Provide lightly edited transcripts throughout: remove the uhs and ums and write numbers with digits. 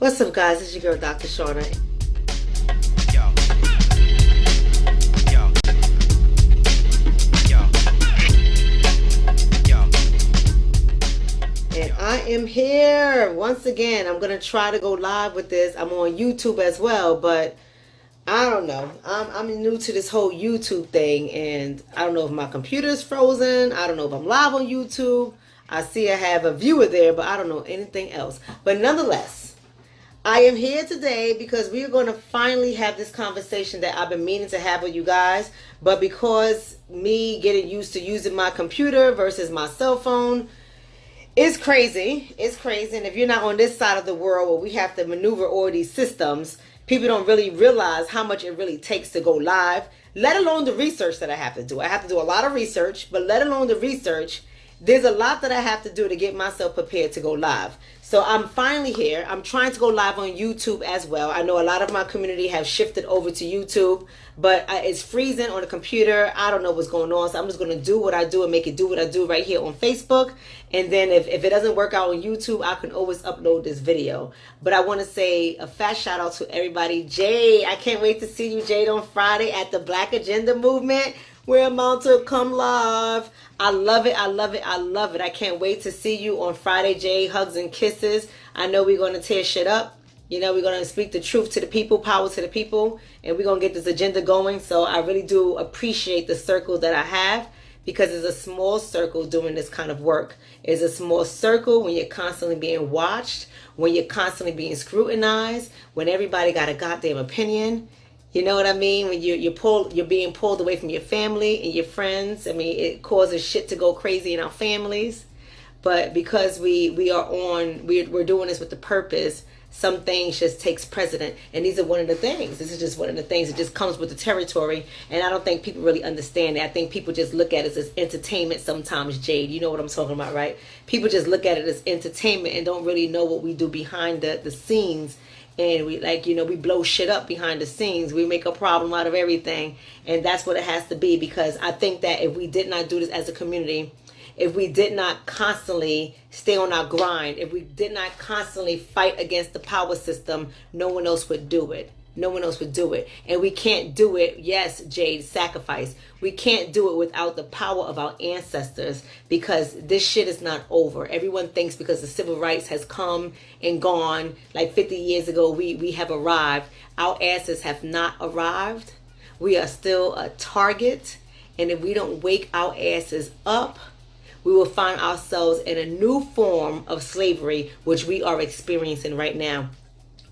What's up, guys? It's your girl, Dr. Shauna. Yo. Yo. Yo. Yo. And I am here once again. I'm going to try to go live with this. I'm on YouTube as well, but I don't know. I'm new to this whole YouTube thing, and I don't know if my computer's frozen. I don't know if I'm live on YouTube. I see I have a viewer there, but I don't know anything else. But nonetheless, I am here today because we are going to finally have this conversation that I've been meaning to have with you guys. But because me getting used to using my computer versus my cell phone, it's crazy. It's crazy. And if you're not on this side of the world where we have to maneuver all these systems, people don't really realize how much it really takes to go live, let alone the research that I have to do. I have to do a lot of research, but let alone the research, there's a lot that I have to do to get myself prepared to go live. So I'm finally here. I'm trying to go live on YouTube as well. I know a lot of my community have shifted over to YouTube, but it's freezing on the computer. I don't know what's going on. So I'm just going to do what I do and make it do what I do right here on Facebook. And then if it doesn't work out on YouTube, I can always upload this video. But I want to say a fat shout out to everybody. Jade, I can't wait to see you, Jade, on Friday at the Black Agenda Movement. We're about to come live. I love it. I love it. I love it. I can't wait to see you on Friday, Jay. Hugs and kisses. I know we're going to tear shit up. You know, we're going to speak the truth to the people, power to the people, and we're going to get this agenda going. So I really do appreciate the circle that I have, because it's a small circle doing this kind of work. It's a small circle when you're constantly being watched, when you're constantly being scrutinized, when everybody got a goddamn opinion. You know what I mean? When you're being pulled away from your family and your friends. I mean, it causes shit to go crazy in our families. But because we're doing this with the purpose, some things just takes precedent. And these are one of the things. This is just one of the things that just comes with the territory. And I don't think people really understand that. I think people just look at it as entertainment sometimes, Jade. You know what I'm talking about, right? People just look at it as entertainment and don't really know what we do behind the scenes. And we blow shit up behind the scenes. We make a problem out of everything. And that's what it has to be, because I think that if we did not do this as a community, if we did not constantly stay on our grind, if we did not constantly fight against the power system, no one else would do it. No one else would do it. And we can't do it, yes, Jade, sacrifice. We can't do it without the power of our ancestors, because this shit is not over. Everyone thinks because the civil rights has come and gone, like 50 years ago, we have arrived. Our asses have not arrived. We are still a target. And if we don't wake our asses up, we will find ourselves in a new form of slavery, which we are experiencing right now.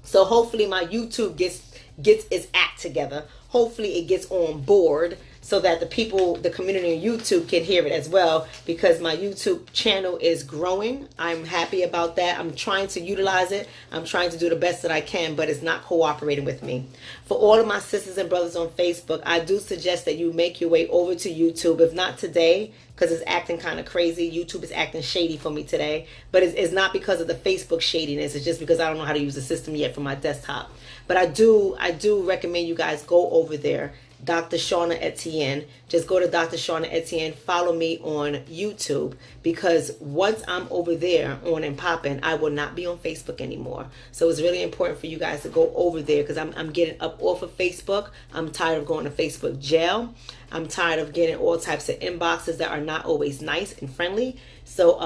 So hopefully my YouTube gets its act together. Hopefully it gets on board so that the people, the community on YouTube can hear it as well, because my YouTube channel is growing. I'm happy about that. I'm trying to utilize it. I'm trying to do the best that I can, but it's not cooperating with me. For all of my sisters and brothers on Facebook, I do suggest that you make your way over to YouTube. If not today, because it's acting kind of crazy. YouTube is acting shady for me today. But it's not because of the Facebook shadiness. It's just because I don't know how to use the system yet for my desktop. But I do recommend you guys go over there. Dr. Shauna Etienne. Just go to Dr. Shauna Etienne. Follow me on YouTube, because once I'm over there on and popping, I will not be on Facebook anymore. So it's really important for you guys to go over there, because I'm getting up off of Facebook. I'm tired of going to Facebook jail. I'm tired of getting all types of inboxes that are not always nice and friendly. So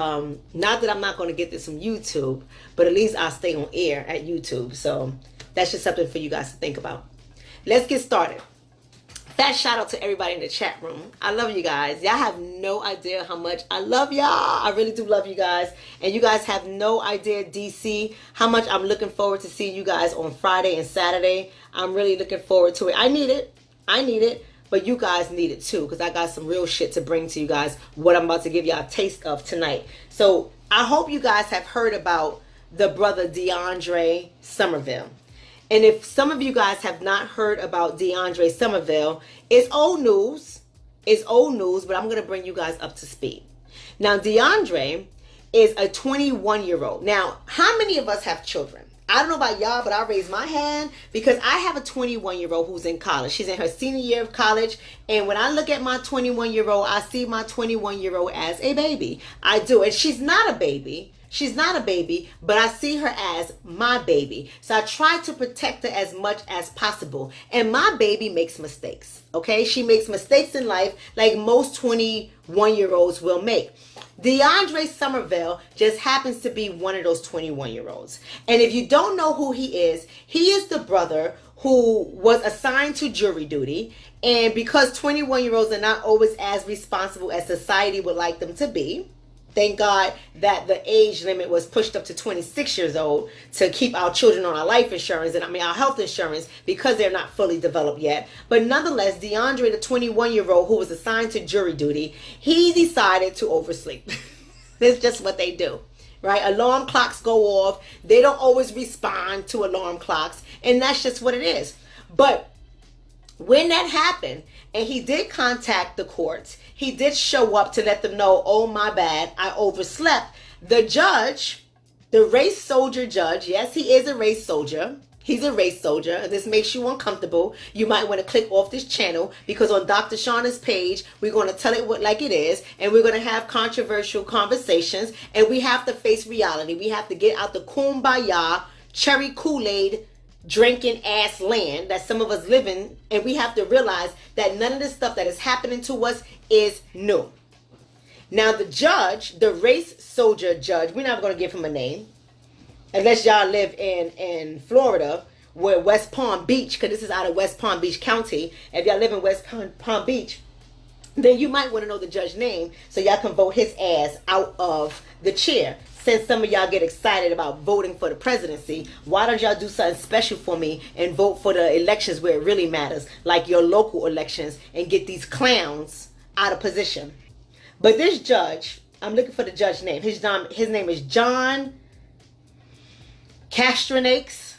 not that I'm not going to get this from YouTube, but at least I'll stay on air at YouTube. So that's just something for you guys to think about. Let's get started. Fat shout out to everybody in the chat room. I love you guys. Y'all have no idea how much I love y'all. I really do love you guys. And you guys have no idea, DC, how much I'm looking forward to seeing you guys on Friday and Saturday. I'm really looking forward to it. I need it. But you guys need it too, because I got some real shit to bring to you guys, what I'm about to give y'all a taste of tonight. So I hope you guys have heard about the brother DeAndre Somerville. And if some of you guys have not heard about DeAndre Somerville, it's old news. It's old news, but I'm going to bring you guys up to speed. Now, DeAndre is a 21-year-old. Now, how many of us have children? I don't know about y'all, but I raised my hand because I have a 21-year-old who's in college. She's in her senior year of college. And when I look at my 21-year-old, I see my 21-year-old as a baby. I do. And she's not a baby. she's not a baby, but I see her as my baby. So I try to protect her as much as possible. And my baby makes mistakes, okay? She makes mistakes in life like most 21-year-olds will make. DeAndre Somerville just happens to be one of those 21-year-olds. And if you don't know who he is the brother who was assigned to jury duty. And because 21-year-olds are not always as responsible as society would like them to be, thank God that the age limit was pushed up to 26 years old to keep our children on our life insurance and our health insurance because they're not fully developed yet. But nonetheless, DeAndre, the 21-year-old who was assigned to jury duty, he decided to oversleep. That's just what they do, right? Alarm clocks go off. They don't always respond to alarm clocks, and that's just what it is. But when that happened, and he did contact the courts, he did show up to let them know, oh, my bad, I overslept. The judge, the race soldier judge, yes, he is a race soldier. He's a race soldier. And this makes you uncomfortable. You might want to click off this channel because on Dr. Shonna's page, we're going to tell it like it is. And we're going to have controversial conversations. And we have to face reality. We have to get out the kumbaya, cherry Kool-Aid, drinking ass land that some of us live in, and we have to realize that none of this stuff that is happening to us is new. Now the judge, the race soldier judge, we're not going to give him a name unless y'all live in Florida, where West Palm Beach, because this is out of West Palm Beach County. If y'all live in West Palm Beach, then you might want to know the judge's name so y'all can vote his ass out of the chair. Since some of y'all get excited about voting for the presidency, why don't y'all do something special for me and vote for the elections where it really matters, like your local elections, and get these clowns out of position? But this judge, I'm looking for the judge's name. His name is John Castronakes.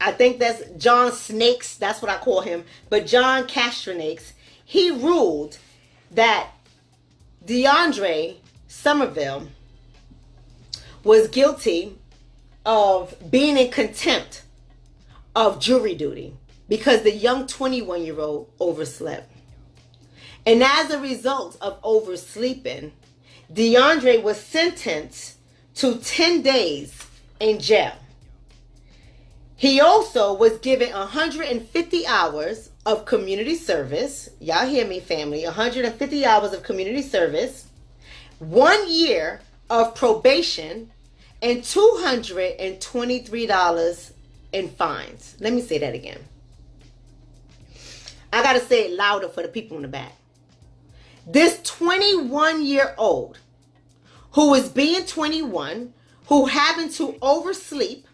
I think that's John Snakes. That's what I call him. But John Castronakes, he ruled that DeAndre Somerville was guilty of being in contempt of jury duty because the young 21-year-old overslept. And as a result of oversleeping, DeAndre was sentenced to 10 days in jail. He also was given 150 hours of community service. Y'all hear me, family? 150 hours of community service, 1 year of probation, and $223 in fines. Let me say that again. I got to say it louder for the people in the back. This 21-year-old who is being 21, who happened to oversleep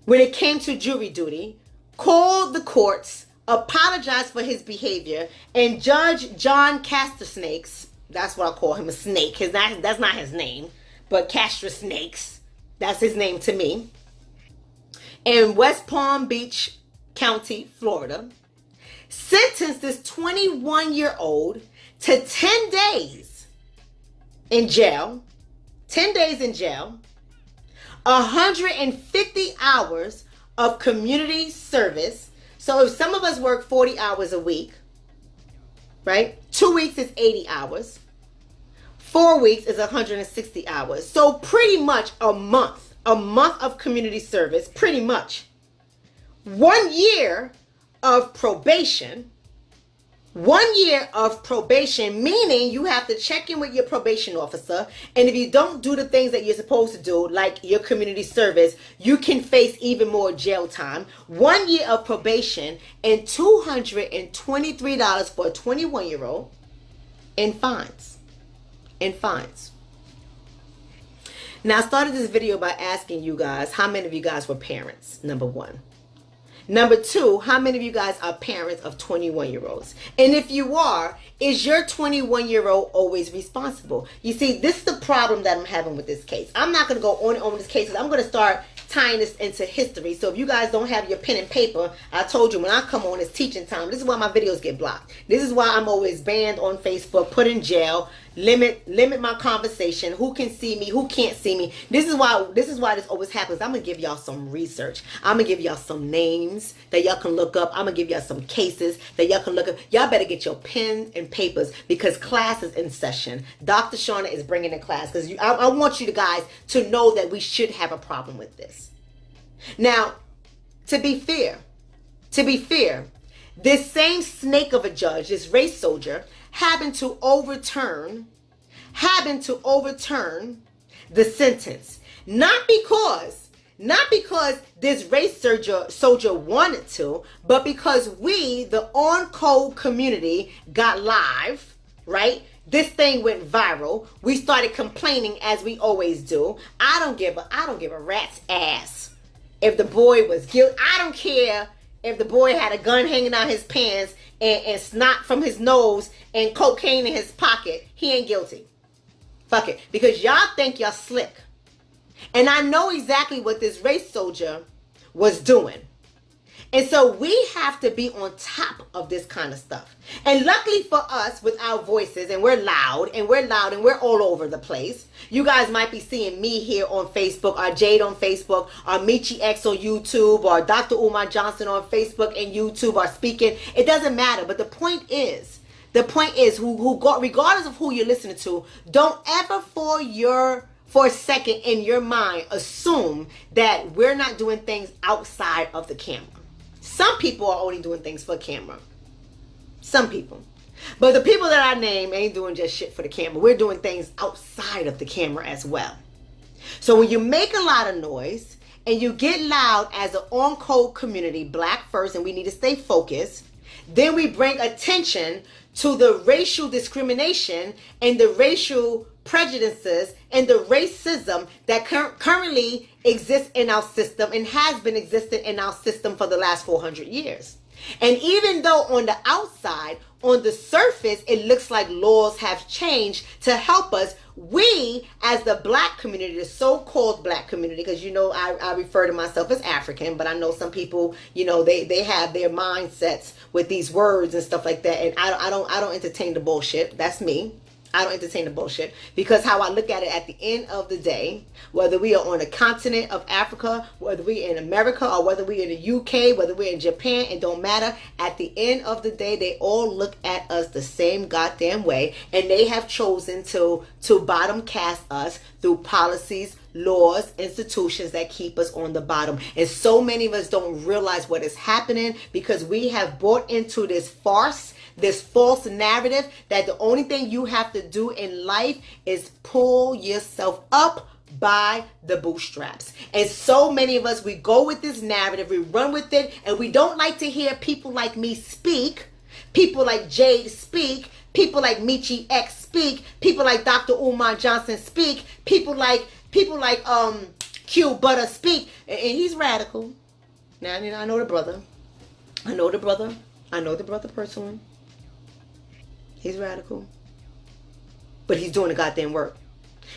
when it came to jury duty, called the courts, apologized for his behavior, and Judge John Castronakes, that's what I call him, a snake. That's not his name, but Castronakes, that's his name to me, in West Palm Beach County, Florida, sentenced this 21-year-old to 10 days in jail, 10 days in jail, 150 hours of community service. So if some of us work 40 hours a week, right? 2 weeks is 80 hours. 4 weeks is 160 hours. So pretty much a month of community service, pretty much. 1 year of probation. 1 year of probation, meaning you have to check in with your probation officer. And if you don't do the things that you're supposed to do, like your community service, you can face even more jail time. 1 year of probation and $223 for a 21-year-old in fines. In fines. Now, I started this video by asking you guys, how many of you guys were parents? Number one. Number two, how many of you guys are parents of 21-year-olds? And if you are, is your 21-year-old always responsible? You see, this is the problem that I'm having with this case. I'm not going to go on and on with this case. I'm going to start tying this into history. So if you guys don't have your pen and paper, I told you when I come on, it's teaching time. This is why my videos get blocked. This is why I'm always banned on Facebook, put in jail, limit my conversation. Who can see me? Who can't see me? This is why this always happens. I'm gonna give y'all some research. I'm gonna give y'all some names that y'all can look up. I'm gonna give y'all some cases that y'all can look up. Y'all better get your pens and papers because class is in session. Dr. Shonna is bringing in class because I want you guys to know that we should have a problem with this. Now, to be fair, this same snake of a judge, this race soldier, happened to overturn the sentence. Not because this race soldier wanted to, but because we, the on-code community, got live, right? This thing went viral. We started complaining as we always do. I don't give a rat's ass if the boy was guilty. I don't care if the boy had a gun hanging out his pants and snot from his nose and cocaine in his pocket. He ain't guilty. Fuck it. Because y'all think y'all slick. And I know exactly what this race soldier was doing. And so we have to be on top of this kind of stuff. And luckily for us, with our voices, and we're loud, and we're all over the place. You guys might be seeing me here on Facebook, or Jade on Facebook, or Michi X on YouTube, or Dr. Umar Johnson on Facebook and YouTube, or speaking. It doesn't matter. But the point is, regardless of who you're listening to, don't ever for a second in your mind assume that we're not doing things outside of the camera. Some people are only doing things for camera. Some people. But the people that I name ain't doing just shit for the camera. We're doing things outside of the camera as well. So when you make a lot of noise and you get loud as an on-code community, black first, and we need to stay focused, then we bring attention to the racial discrimination and the racial prejudices and the racism that currently exists in our system and has been existing in our system for the last 400 years. And even though on the outside, on the surface, it looks like laws have changed to help us, we as the black community, the so-called black community, because I refer to myself as African, but I know some people, they have their mindsets with these words and stuff like that, and I don't entertain the bullshit. That's me. I don't entertain the bullshit, because how I look at it at the end of the day, whether we are on the continent of Africa, whether we're in America, or whether we're in the UK, whether we're in Japan, it don't matter. At the end of the day, they all look at us the same goddamn way, and they have chosen to bottom cast us through policies, laws, institutions that keep us on the bottom. And so many of us don't realize what is happening because we have bought into this farce, this false narrative that the only thing you have to do in life is pull yourself up by the bootstraps. And so many of us, we go with this narrative, we run with it, and we don't like to hear people like me speak, people like Jade speak, people like Michi X speak, people like Dr. Umar Johnson speak, people like Q Butter speak, and he's radical. Now, I know the brother. I know the brother personally. He's radical. But he's doing the goddamn work.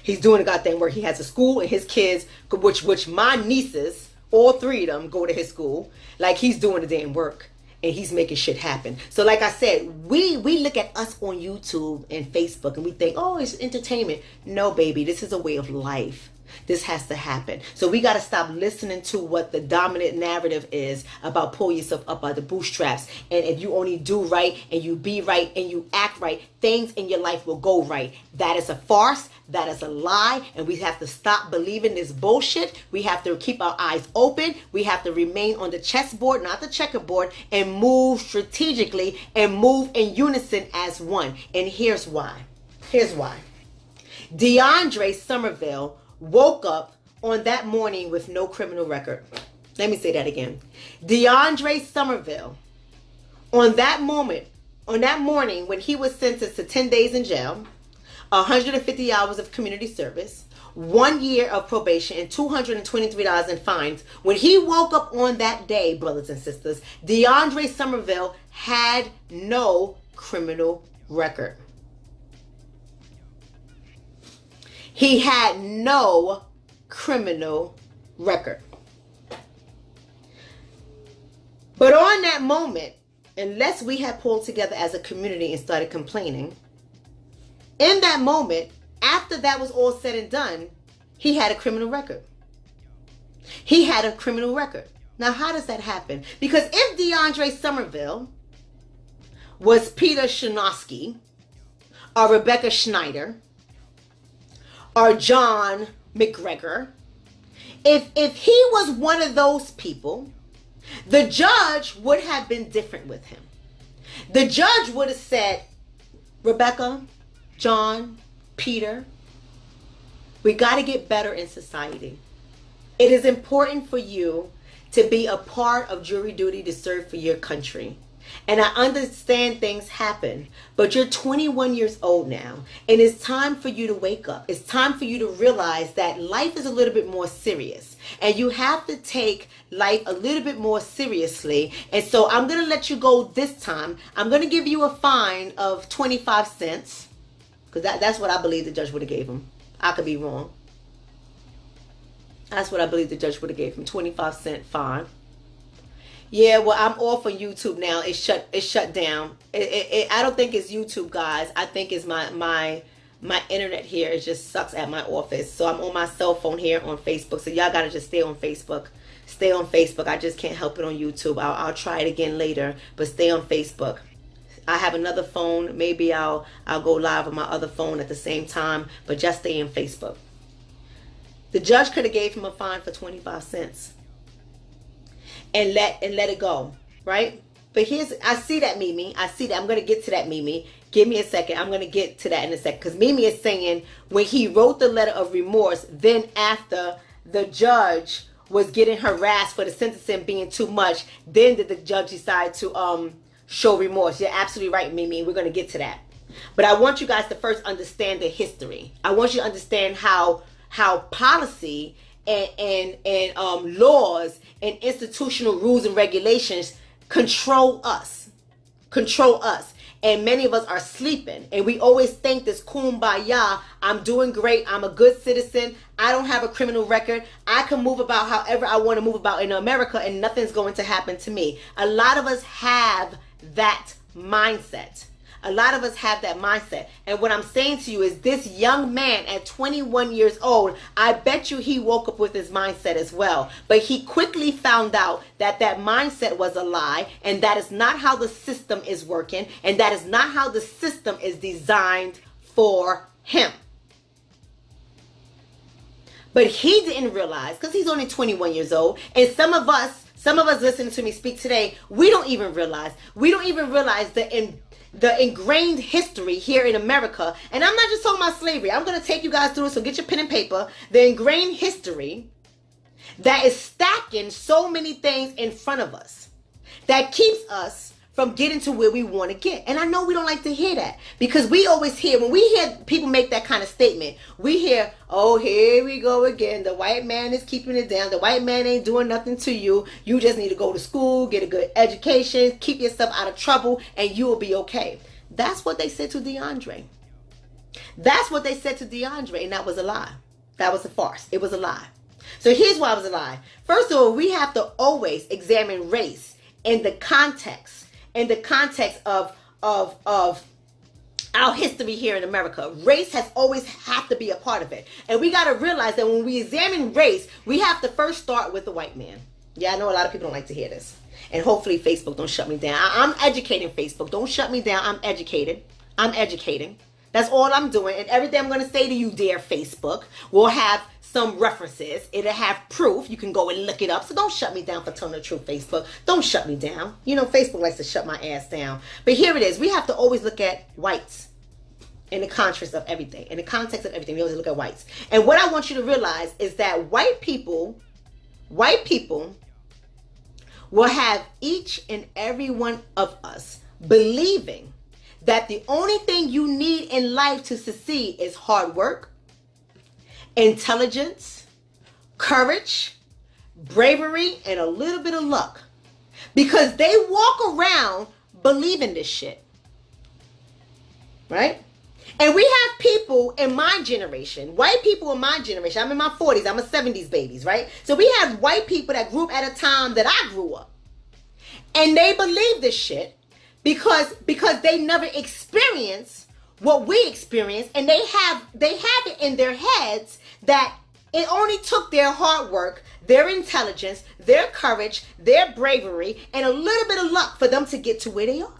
He has a school, and his kids, which my nieces, all three of them, go to his school. Like, he's doing the damn work. And he's making shit happen. So like I said, we look at us on YouTube and Facebook and we think, oh, it's entertainment. No, baby, this is a way of life. This has to happen. So we got to stop listening to what the dominant narrative is about pull yourself up by the bootstraps. And if you only do right and you be right and you act right, things in your life will go right. That is a farce. That is a lie. And we have to stop believing this bullshit. We have to keep our eyes open. We have to remain on the chessboard, not the checkerboard, and move strategically and move in unison as one. And here's why. DeAndre Somerville woke up on that morning with no criminal record. Let me say that again. DeAndre Somerville, on that morning when he was sentenced to 10 days in jail, 150 hours of community service, 1 year of probation, and $223 in fines, when he woke up on that day, brothers and sisters, DeAndre Somerville had no criminal record. He had no criminal record. But on that moment, unless we had pulled together as a community and started complaining, In that moment, after that was all said and done, he had a criminal record. He had a criminal record. Now, how does that happen? Because if DeAndre Somerville was Peter Shinosky or Rebecca Schneider or John McGregor, if he was one of those people, the judge would have been different with him. The judge would have said, Rebecca, John, Peter, we got to get better in society. It is important for you to be a part of jury duty to serve for your country. And I understand things happen, but you're 21 years old now, and it's time for you to wake up. It's time for you to realize that life is a little bit more serious, and you have to take life a little bit more seriously. And so I'm going to let you go this time. I'm going to give you a fine of 25 cents, because that's what I believe the judge would have gave him. I could be wrong. That's what I believe the judge would have gave him, 25-cent fine. Yeah, well, I'm off on YouTube now. It's shut down. I don't think it's YouTube, guys. I think it's my internet here. It just sucks at my office. So I'm on my cell phone here on Facebook. So y'all gotta just stay on Facebook. Stay on Facebook. I just can't help it on YouTube. I'll try it again later, but stay on Facebook. I have another phone. Maybe I'll go live on my other phone at the same time, but just stay in Facebook. The judge could have gave him a fine for 25 cents. And let it go, right? But I see that, Mimi. I see that. I'm going to get to that, Mimi. Give me a second. I'm going to get to that in a second. Because Mimi is saying when he wrote the letter of remorse, then after the judge was getting harassed for the sentencing being too much, then did the judge decide to show remorse. You're absolutely right, Mimi. We're going to get to that. But I want you guys to first understand the history. I want you to understand how policy and laws and institutional rules and regulations control us. And many of us are sleeping, and we always think this kumbaya, I'm doing great, I'm a good citizen, I don't have a criminal record, I can move about however I want to move about in America and nothing's going to happen to me. A lot of us have that mindset. A lot of us have that mindset. And what I'm saying to you is this young man at 21 years old, I bet you he woke up with his mindset as well. But he quickly found out that that mindset was a lie, and that is not how the system is working, and that is not how the system is designed for him. But he didn't realize, because he's only 21 years old, and some of us listening to me speak today, we don't even realize the ingrained history here in America. And I'm not just talking about slavery. I'm going to take you guys through it, so get your pen and paper. The ingrained history that is stacking so many things in front of us that keeps us from getting to where we want to get. And I know we don't like to hear that, because we always hear, when we hear people make that kind of statement, we hear, oh, here we go again. The white man is keeping it down. The white man ain't doing nothing to you. You just need to go to school, get a good education, keep yourself out of trouble, and you will be okay. That's what they said to DeAndre. That's what they said to DeAndre, and that was a lie. That was a farce. It was a lie. So here's why it was a lie. First of all, we have to always examine race in the context of our history here in America. Race has always had to be a part of it. And we got to realize that when we examine race, we have to first start with the white man. Yeah, I know a lot of people don't like to hear this. And hopefully Facebook don't shut me down. I'm educating Facebook. Don't shut me down. I'm educated. I'm educating. That's all I'm doing. And everything I'm going to say to you, dear Facebook, will have some references. It'll have proof. You can go and look it up. So don't shut me down for telling the truth, Facebook. Don't shut me down. You know, Facebook likes to shut my ass down. But here it is. We have to always look at whites in the context of everything. In the context of everything, we always look at whites. And what I want you to realize is that white people will have each and every one of us believing that the only thing you need in life to succeed is hard work, intelligence, courage, bravery, and a little bit of luck. Because they walk around believing this shit. Right? And we have people in my generation, white people in my generation, I'm in my 40s, I'm a 70s babies, right? So we have white people that grew up at a time that I grew up. And they believe this shit because they never experienced what we experience, and they have it in their heads that it only took their hard work, their intelligence, their courage, their bravery, and a little bit of luck for them to get to where they are.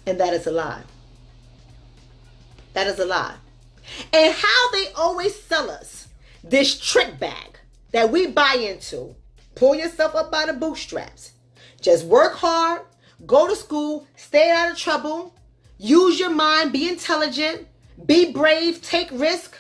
And that is a lie. That is a lie. And how they always sell us this trick bag that we buy into. Pull yourself up by the bootstraps. Just work hard, go to school, stay out of trouble, use your mind, be intelligent, be brave, take risk,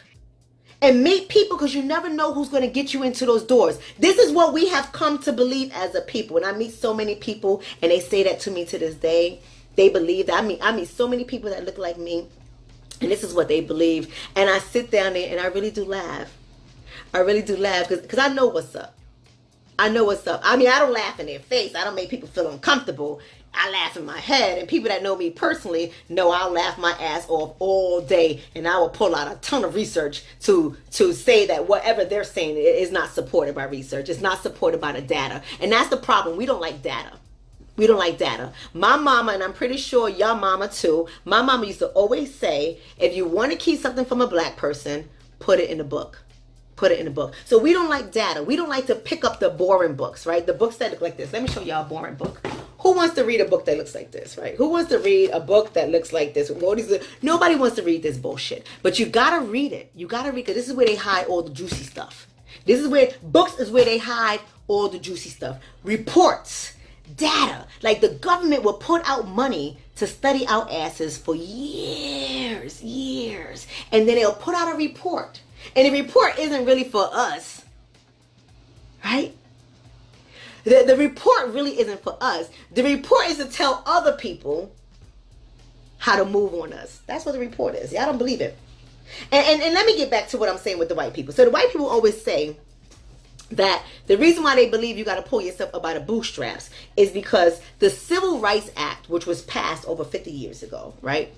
and meet people, because you never know who's going to get you into those doors. This is what we have come to believe as a people. And I meet so many people, and they say that to me to this day. They believe that. I meet so many people that look like me, and this is what they believe. And I sit down there and I really do laugh. I really do laugh because I know what's up. I know what's up. I mean, I don't laugh in their face. I don't make people feel uncomfortable. I laugh in my head. And people that know me personally know I'll laugh my ass off all day. And I will pull out a ton of research to say that whatever they're saying is not supported by research. It's not supported by the data. And that's the problem. We don't like data. We don't like data. My mama, and I'm pretty sure your mama too, my mama used to always say, if you want to keep something from a black person, put it in a book. Put it in a book. So we don't like data. We don't like to pick up the boring books, right? The books that look like this. Let me show y'all a boring book. Who wants to read a book that looks like this, right? Who wants to read a book that looks like this? Nobody wants to read this bullshit. But you gotta read it. You gotta read it, because this is where they hide all the juicy stuff. This is where, books is where they hide all the juicy stuff. Reports, data. Like the government will put out money to study our asses for years. And then they'll put out a report. And the report isn't really for us, right? The report really isn't for us. The report is to tell other people how to move on us. That's what the report is. Y'all don't believe it. And let me get back to what I'm saying with the white people. So the white people always say that the reason why they believe you got to pull yourself up by the bootstraps is because the Civil Rights Act, which was passed over 50 years ago, right?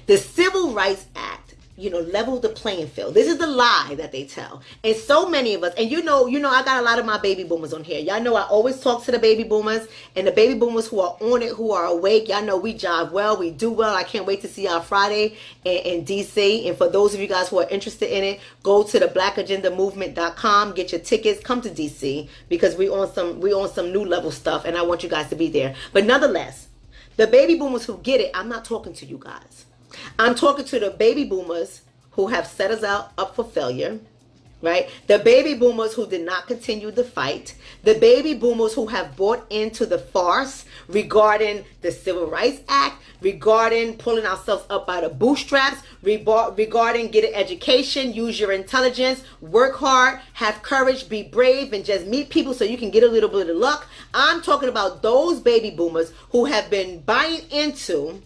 The Civil Rights Act, level the playing field. This is the lie that they tell. And so many of us, and I got a lot of my baby boomers on here. Y'all know I always talk to the baby boomers, and the baby boomers who are on it, who are awake. Y'all know we job well, we do well. I can't wait to see y'all Friday in DC. And for those of you guys who are interested in it, go to the blackagendamovement.com, get your tickets, come to DC, because we on some new level stuff, and I want you guys to be there. But nonetheless, the baby boomers who get it, I'm not talking to you guys. I'm talking to the baby boomers who have set us up for failure, right? The baby boomers who did not continue the fight. The baby boomers who have bought into the farce regarding the Civil Rights Act, regarding pulling ourselves up by the bootstraps, regarding get an education, use your intelligence, work hard, have courage, be brave, and just meet people so you can get a little bit of luck. I'm talking about those baby boomers who have been buying into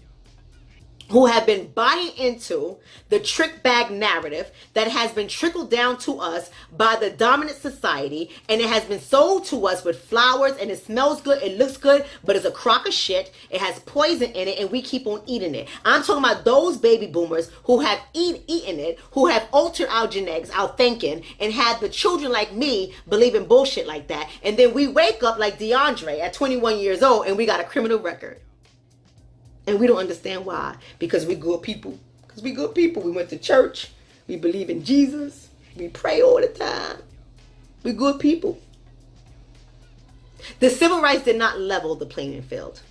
the trick bag narrative that has been trickled down to us by the dominant society, and it has been sold to us with flowers, and it smells good, it looks good, but it's a crock of shit. It has poison in it, and we keep on eating it. I'm talking about those baby boomers who have eaten it, who have altered our genetics, our thinking, and had the children like me believing bullshit like that. And then we wake up like DeAndre at 21 years old, and we got a criminal record. And we don't understand why. Because we good people. Because we good people. We went to church. We believe in Jesus. We pray all the time. We good people. The civil rights did not level the playing field.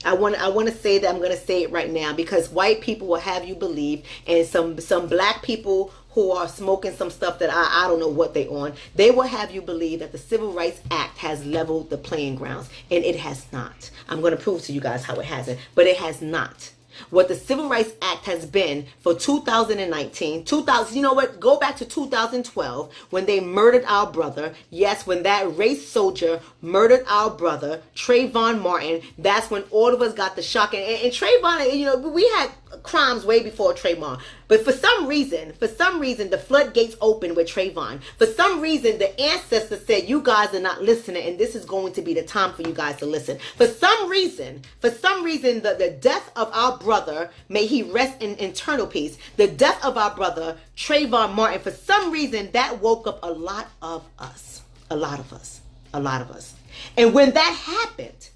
I want to say that. I'm going to say it right now, because white people will have you believe, and some black people who are smoking some stuff that I don't know what they on, they will have you believe that the Civil Rights Act has leveled the playing grounds, and it has not. I'm going to prove to you guys how it hasn't, but it has not. What the Civil Rights Act has been for 2019, you know what? Go back to 2012 when they murdered our brother. Yes, when that race soldier murdered our brother, Trayvon Martin. That's when all of us got the shock. And Trayvon, we had crimes way before Trayvon. But for some reason, the floodgates opened with Trayvon. For some reason, the ancestors said, you guys are not listening, and this is going to be the time for you guys to listen. For some reason, the death of our brother, may he rest in eternal peace, the death of our brother, Trayvon Martin, for some reason, that woke up a lot of us. And when that happened,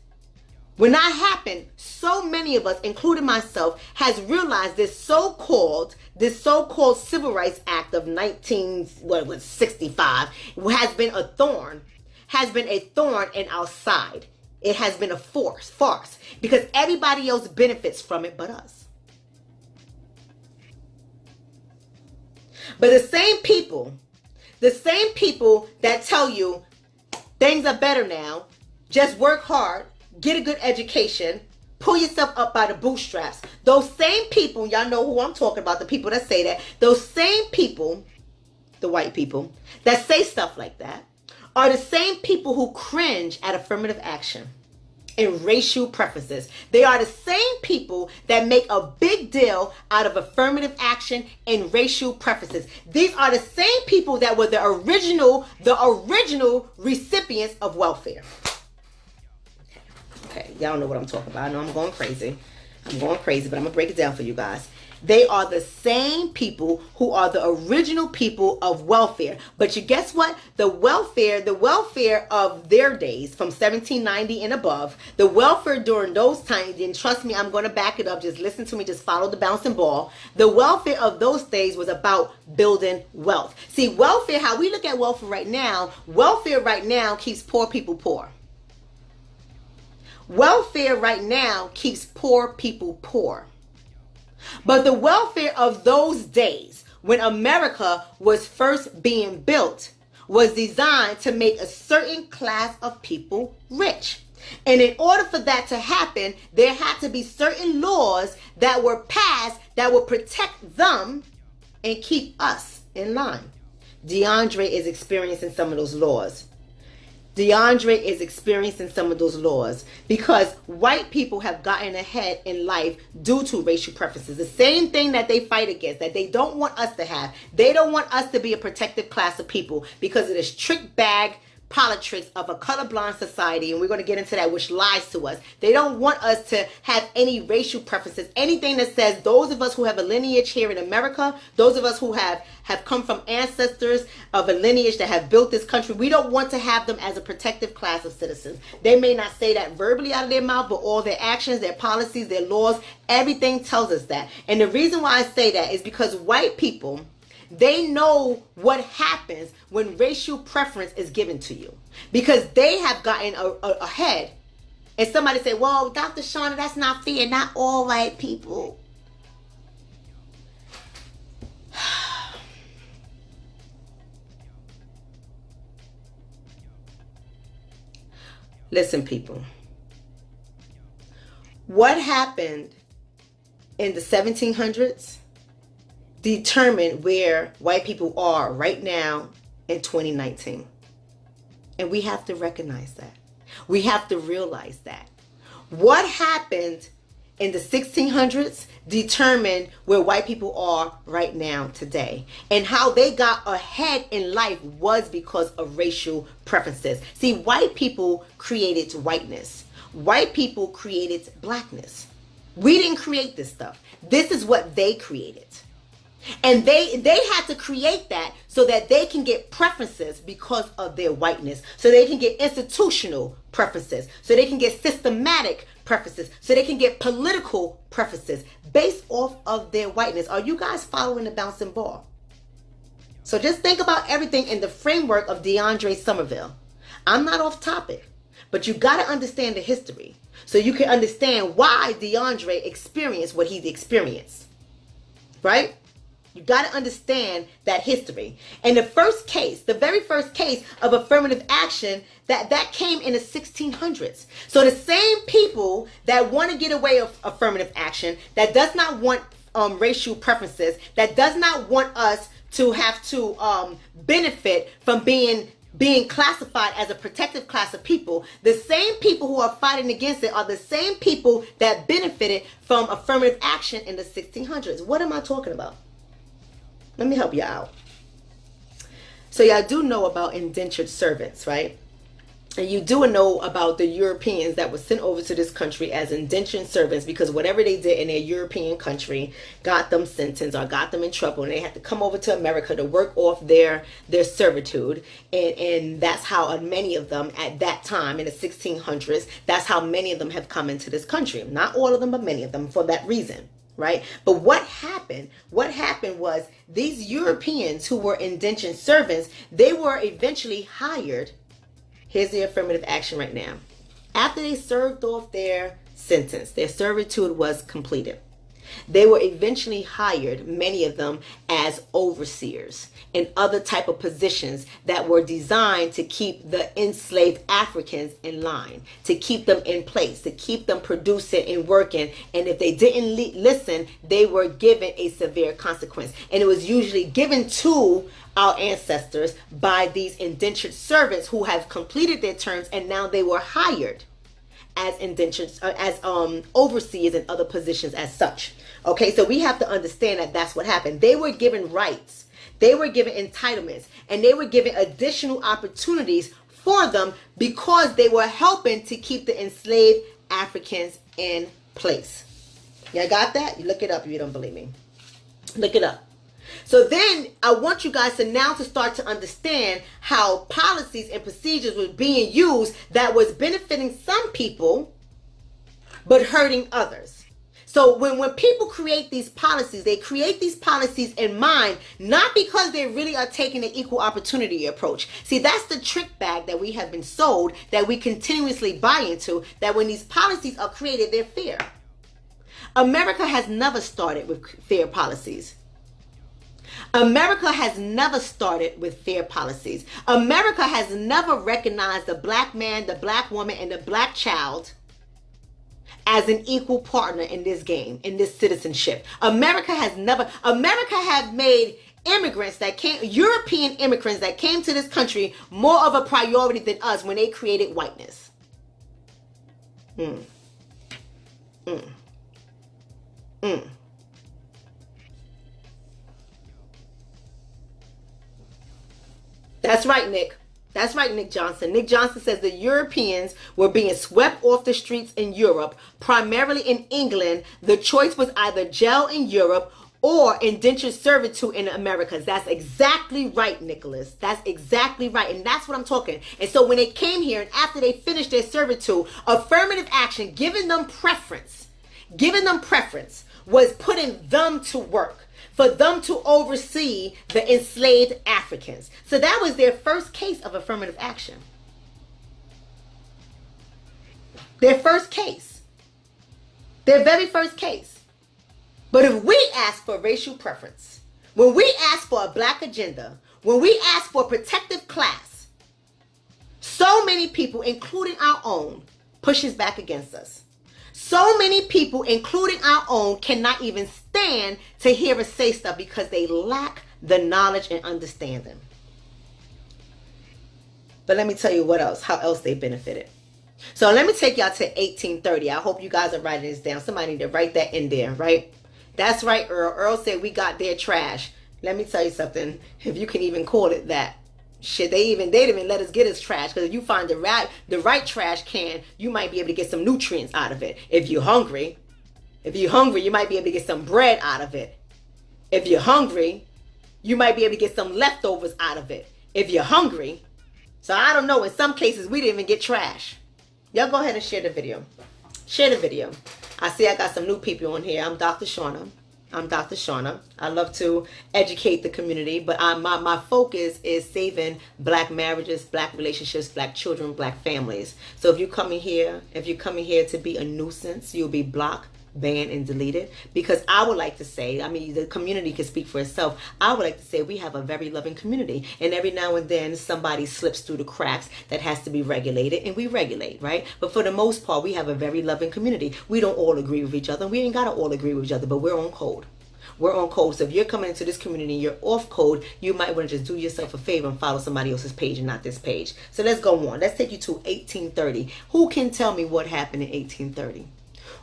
When that happened, so many of us, including myself, has realized this so-called Civil Rights Act of 1965 has been a thorn in our side. It has been a farce, because everybody else benefits from it but us. But the same people that tell you things are better now, just work hard, get a good education, pull yourself up by the bootstraps. Those same people, y'all know who I'm talking about, the people that say that, those same people, the white people, that say stuff like that, are the same people who cringe at affirmative action and racial preferences. They are the same people that make a big deal out of affirmative action and racial preferences. These are the same people that were the original recipients of welfare. Okay, y'all know what I'm talking about. I know I'm going crazy, but I'm going to break it down for you guys. They are the same people who are the original people of welfare. But you guess what? The welfare of their days, from 1790 and above, the welfare during those times, and trust me, I'm going to back it up. Just listen to me. Just follow the bouncing ball. The welfare of those days was about building wealth. See, welfare, how we look at welfare right now keeps poor people poor. Welfare right now keeps poor people poor. But the welfare of those days, when America was first being built, was designed to make a certain class of people rich. And in order for that to happen, there had to be certain laws that were passed that would protect them and keep us in line. DeAndre is experiencing some of those laws. DeAndre is experiencing some of those laws because white people have gotten ahead in life due to racial preferences. The same thing that they fight against, that they don't want us to have. They don't want us to be a protected class of people because of this trick bag politics of a colorblind society, and we're going to get into that, which lies to us. They don't want us to have any racial preferences, anything that says those of us who have a lineage here in America, those of us who have come from ancestors of a lineage that have built this country, we don't want to have them as a protective class of citizens. They may not say that verbally out of their mouth, but all their actions, their policies, their laws, everything tells us that. And the reason why I say that is because white people, they know what happens when racial preference is given to you, because they have gotten ahead. And somebody say, well, Dr. Shonna, that's not fair. Not all white people. Listen, people. What happened in the 1700s determine where white people are right now in 2019. And we have to recognize that. We have to realize that. What happened in the 1600s determined where white people are right now today. And how they got ahead in life was because of racial preferences. See, white people created whiteness. White people created blackness. We didn't create this stuff. This is what they created. And they had to create that so that they can get preferences because of their whiteness. So they can get institutional preferences. So they can get systematic preferences. So they can get political preferences based off of their whiteness. Are you guys following the bouncing ball? So just think about everything in the framework of DeAndre Somerville. I'm not off topic, but you got to understand the history so you can understand why DeAndre experienced what he experienced. Right? You got to understand that history. And the very first case of affirmative action, that came in the 1600s. So the same people that want to get away with affirmative action, that does not want racial preferences, that does not want us to have to benefit from being classified as a protected class of people, the same people who are fighting against it are the same people that benefited from affirmative action in the 1600s. What am I talking about? Let me help you out. So y'all do know about indentured servants, right? And you do know about the Europeans that were sent over to this country as indentured servants, because whatever they did in their European country got them sentenced or got them in trouble, and they had to come over to America to work off their servitude. And that's how many of them at that time in the 1600s, that's how many of them have come into this country. Not all of them, but many of them, for that reason. Right? But what happened was these Europeans who were indentured servants, they were eventually hired. Here's the affirmative action right now. After they served off their sentence, their servitude was completed, they were eventually hired, many of them, as overseers and other type of positions that were designed to keep the enslaved Africans in line, to keep them in place, to keep them producing and working. And if they didn't listen, they were given a severe consequence. And it was usually given to our ancestors by these indentured servants who have completed their terms, and now they were hired as indentures, as overseers and other positions as such. Okay, so we have to understand that that's what happened. They were given rights, they were given entitlements, and they were given additional opportunities for them because they were helping to keep the enslaved Africans in place. Y'all got that? You look it up if you don't believe me. Look it up. So then I want you guys to now to start to understand how policies and procedures were being used that was benefiting some people but hurting others. So when people create these policies, they create these policies in mind, not because they really are taking the equal opportunity approach. See, that's the trick bag that we have been sold, that we continuously buy into, that when these policies are created, they're fair. America has never started with fair policies. America has never started with fair policies. America has never recognized the black man, the black woman, and the black child as an equal partner in this game, in this citizenship. America has made immigrants that came, European immigrants that came to this country, more of a priority than us when they created whiteness. That's right, Nick. That's right, Nick Johnson. Nick Johnson says the Europeans were being swept off the streets in Europe, primarily in England. The choice was either jail in Europe or indentured servitude in the Americas. That's exactly right, Nicholas. That's exactly right. And that's what I'm talking. And so when they came here and after they finished their servitude, affirmative action, giving them preference was putting them to work, for them to oversee the enslaved Africans. So that was their first case of affirmative action. Their first case. Their very first case. But if we ask for racial preference, when we ask for a black agenda, when we ask for a protective class, so many people, including our own, pushes back against us. So many people, including our own, cannot even stand to hear us say stuff because they lack the knowledge and understanding. But let me tell you what else, how else they benefited. So let me take y'all to 1830. I hope you guys are writing this down. Somebody need to write that in there, right? That's right, Earl. Earl said we got their trash. Let me tell you something, if you can even call it that. Shit, they didn't even let us get his trash, because if you find the right trash can, you might be able to get some nutrients out of it. If you're hungry, you might be able to get some bread out of it. If you're hungry, you might be able to get some leftovers out of it. If you're hungry. So I don't know, in some cases we didn't even get trash. Y'all go ahead and share the video. Share the video. I see I got some new people on here. I'm Dr. Shonna. I love to educate the community, but my focus is saving black marriages, black relationships, black children, black families. So if you're coming here to be a nuisance, you'll be blocked, banned, and deleted. Because I would like to say, I mean, the community can speak for itself. I would like to say we have a very loving community, and every now and then somebody slips through the cracks that has to be regulated, and we regulate, right? But for the most part, we have a very loving community. We don't all agree with each other. We ain't got to all agree with each other, but we're on code. We're on code. So if you're coming into this community and you're off code, you might want to just do yourself a favor and follow somebody else's page and not this page. So let's go on. Let's take you to 1830. Who can tell me what happened in 1830?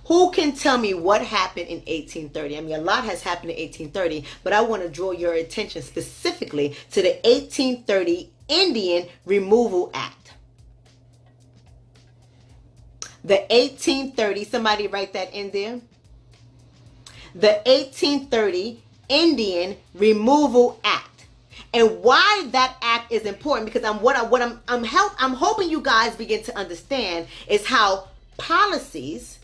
Who can tell me what happened in 1830? I mean, a lot has happened in 1830, but I want to draw your attention specifically to the 1830 Indian Removal Act. The 1830, somebody write that in there. The 1830 Indian Removal Act. And why that act is important, because I'm hoping you guys begin to understand is how policies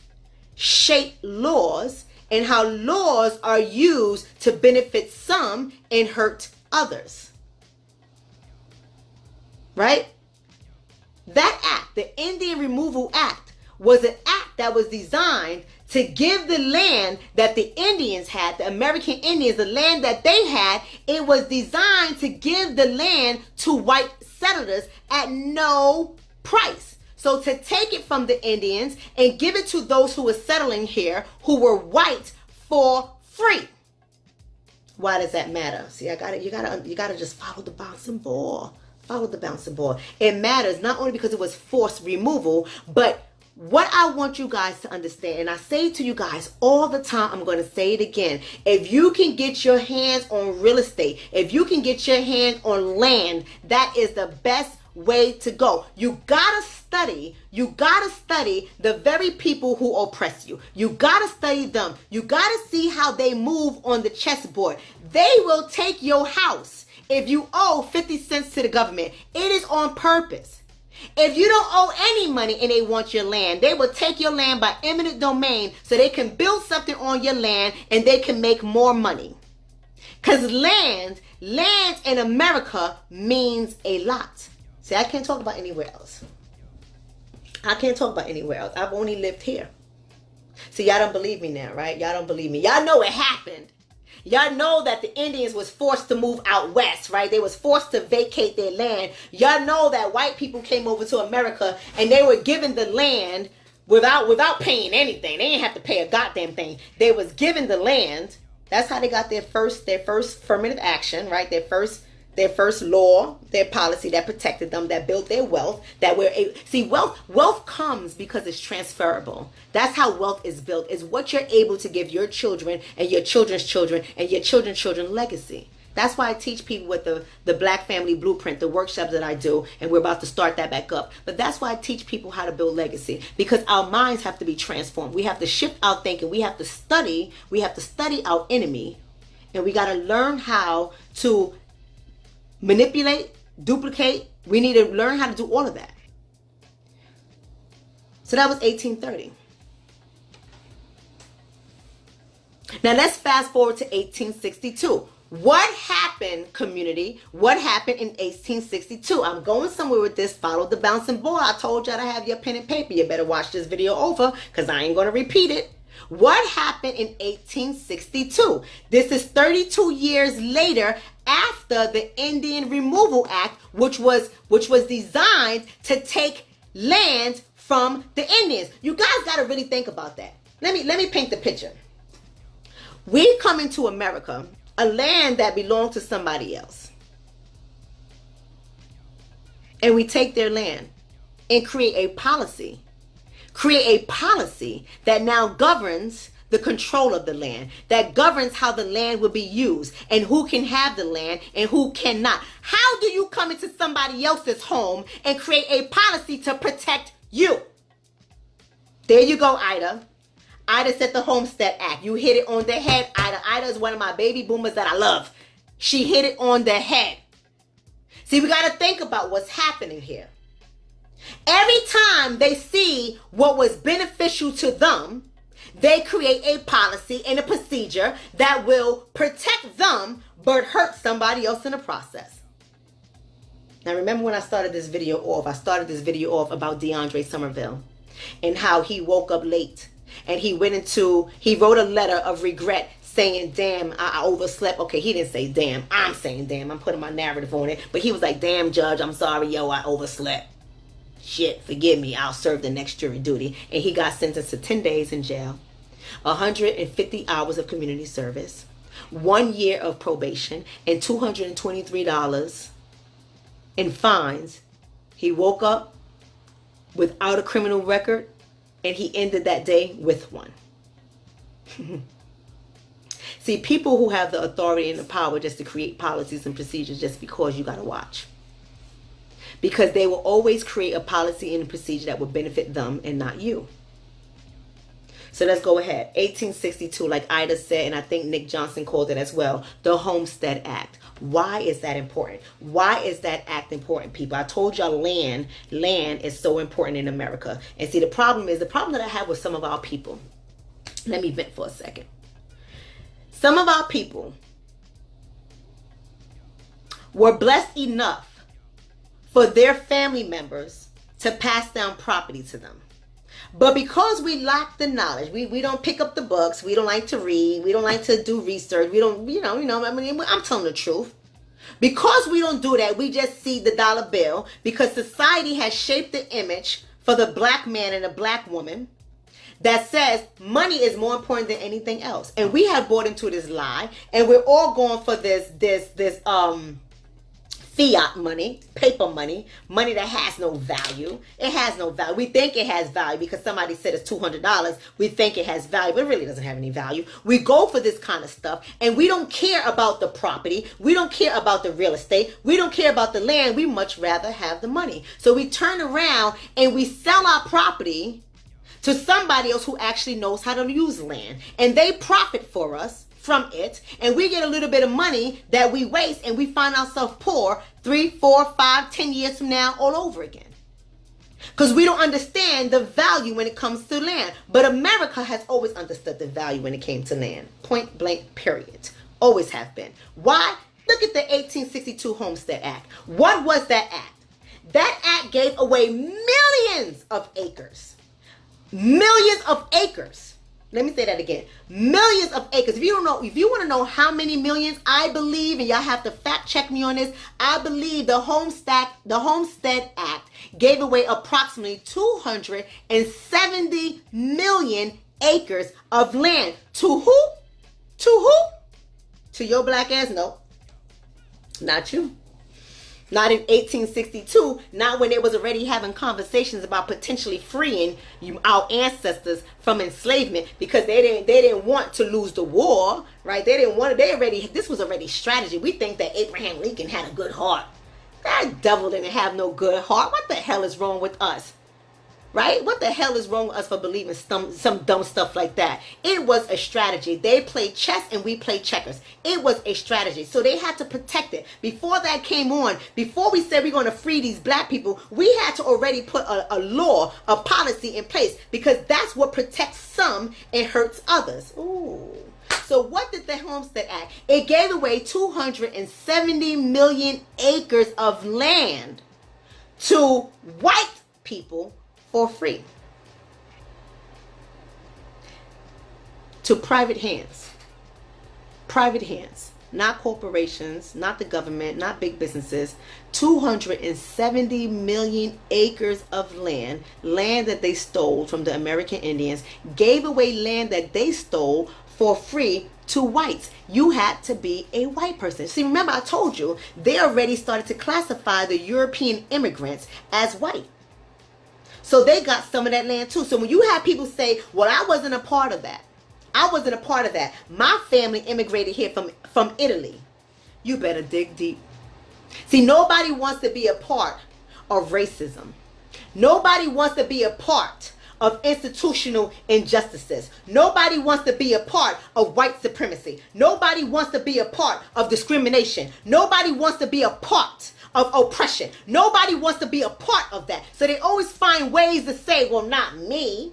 shape laws and how laws are used to benefit some and hurt others. Right? That act, the Indian Removal Act, was an act that was designed to give the land that the Indians had, the American Indians, the land that they had. It was designed to give the land to white settlers at no price. So to take it from the Indians and give it to those who were settling here, who were white, for free. Why does that matter? See, you gotta just follow the bouncing ball. Follow the bouncing ball. It matters not only because it was forced removal, but what I want you guys to understand, and I say to you guys all the time, I'm going to say it again. If you can get your hands on real estate, if you can get your hands on land, that is the best way to go. You gotta study the very people who oppress you. You gotta study them. You gotta see how they move on the chessboard. They will take your house if you owe 50 cents to the government. It is on purpose. If you don't owe any money and they want your land, they will take your land by eminent domain so they can build something on your land and they can make more money. Because land in America means a lot. See, I can't talk about anywhere else. I've only lived here. See, y'all don't believe me now, right? Y'all don't believe me. Y'all know it happened. Y'all know that the Indians was forced to move out west, right? They was forced to vacate their land. Y'all know that white people came over to America and they were given the land without paying anything. They didn't have to pay a goddamn thing. They was given the land. That's how they got their first affirmative action, right? Their first law, their policy that protected them, that built their wealth, wealth comes because it's transferable. That's how wealth is built, is what you're able to give your children and your children's children and your children's children's legacy. That's why I teach people with the Black Family Blueprint, the workshops that I do, and we're about to start that back up. But that's why I teach people how to build legacy, because our minds have to be transformed. We have to shift our thinking. We have to study our enemy, and we got to learn how to manipulate, duplicate. We need to learn how to do all of that. So that was 1830. Now let's fast forward to 1862. What happened, community? What happened in 1862? I'm going somewhere with this. Follow the bouncing ball. I told y'all to have your pen and paper. You better watch this video over because I ain't going to repeat it. What happened in 1862? This is 32 years later after the Indian Removal Act, which was designed to take land from the Indians. You guys got to really think about that. Let me paint the picture. We come into America, a land that belonged to somebody else, and we take their land and create a policy that now governs the control of the land, that governs how the land will be used and who can have the land and who cannot. How do you come into somebody else's home and create a policy to protect you? There you go, Ida. Ida said the Homestead Act. You hit it on the head, Ida. Ida is one of my baby boomers that I love. She hit it on the head. See, we got to think about what's happening here. Every time they see what was beneficial to them, they create a policy and a procedure that will protect them but hurt somebody else in the process. Now remember when I started this video off, about DeAndre Somerville and how he woke up late and he wrote a letter of regret saying, damn, I overslept. Okay, he didn't say damn. I'm saying damn. I'm putting my narrative on it. But he was like, damn, judge, I'm sorry, yo, I overslept. Shit, forgive me, I'll serve the next jury duty. And he got sentenced to 10 days in jail, 150 hours of community service, 1 year of probation, and $223 in fines. He woke up without a criminal record, and he ended that day with one. See, people who have the authority and the power just to create policies and procedures just because you got to watch. because they will always create a policy and a procedure that will benefit them and not you. So let's go ahead. 1862, like Ida said, and I think Nick Johnson called it as well, the Homestead Act. Why is that important? Why is that act important, people? I told y'all land is so important in America. And see, the problem that I have with some of our people, let me vent for a second. Some of our people were blessed enough for their family members to pass down property to them. But because we lack the knowledge, we don't pick up the books, we don't like to read, we don't like to do research, we don't, I mean, I'm telling the truth. Because we don't do that, we just see the dollar bill, because society has shaped the image for the black man and the black woman that says money is more important than anything else. And we have bought into this lie, and we're all going for this fiat money, paper money, money that has no value. It has no value. We think it has value because somebody said it's $200. We think it has value, but it really doesn't have any value. We go for this kind of stuff, and we don't care about the property. We don't care about the real estate. We don't care about the land. We much rather have the money. So we turn around and we sell our property to somebody else who actually knows how to use land, and they profit for us from it, and we get a little bit of money that we waste, and we find ourselves poor 3, 4, 5, 10 years from now all over again, because we don't understand the value when it comes to land. But America has always understood the value when it came to land, point blank, period. Always have been. Why? Look at the 1862 Homestead Act. What was that act? That act gave away millions of acres. Millions of acres. Let me say that again. Millions of acres. If you want to know how many millions, I believe, and y'all have to fact check me on this, I believe the Homestead Act gave away approximately 270 million acres of land. To who? To who? To your black ass? No. Not you. Not in 1862, not when they was already having conversations about potentially freeing our ancestors from enslavement, because they didn't want to lose the war, right? This was already strategy. We think that Abraham Lincoln had a good heart. That devil didn't have no good heart. What the hell is wrong with us? Right? What the hell is wrong with us for believing some dumb stuff like that? It was a strategy. They played chess and we played checkers. It was a strategy. So they had to protect it. Before that came on, before we said we're going to free these black people, we had to already put a law, a policy in place, because that's what protects some and hurts others. Ooh. So what did the Homestead Act? It gave away 270 million acres of land to white people for free, to private hands, not corporations, not the government, not big businesses. 270 million acres of land that they stole from the American Indians, gave away land that they stole for free to whites. You had to be a white person. See, remember I told you, they already started to classify the European immigrants as white. So they got some of that land too. So when you have people say, well, I wasn't a part of that. My family immigrated here from Italy. You better dig deep. See, nobody wants to be a part of racism. Nobody wants to be a part of institutional injustices. Nobody wants to be a part of white supremacy. Nobody wants to be a part of discrimination. Nobody wants to be a part of oppression. Nobody wants to be a part of that. So they always find ways to say, well, not me,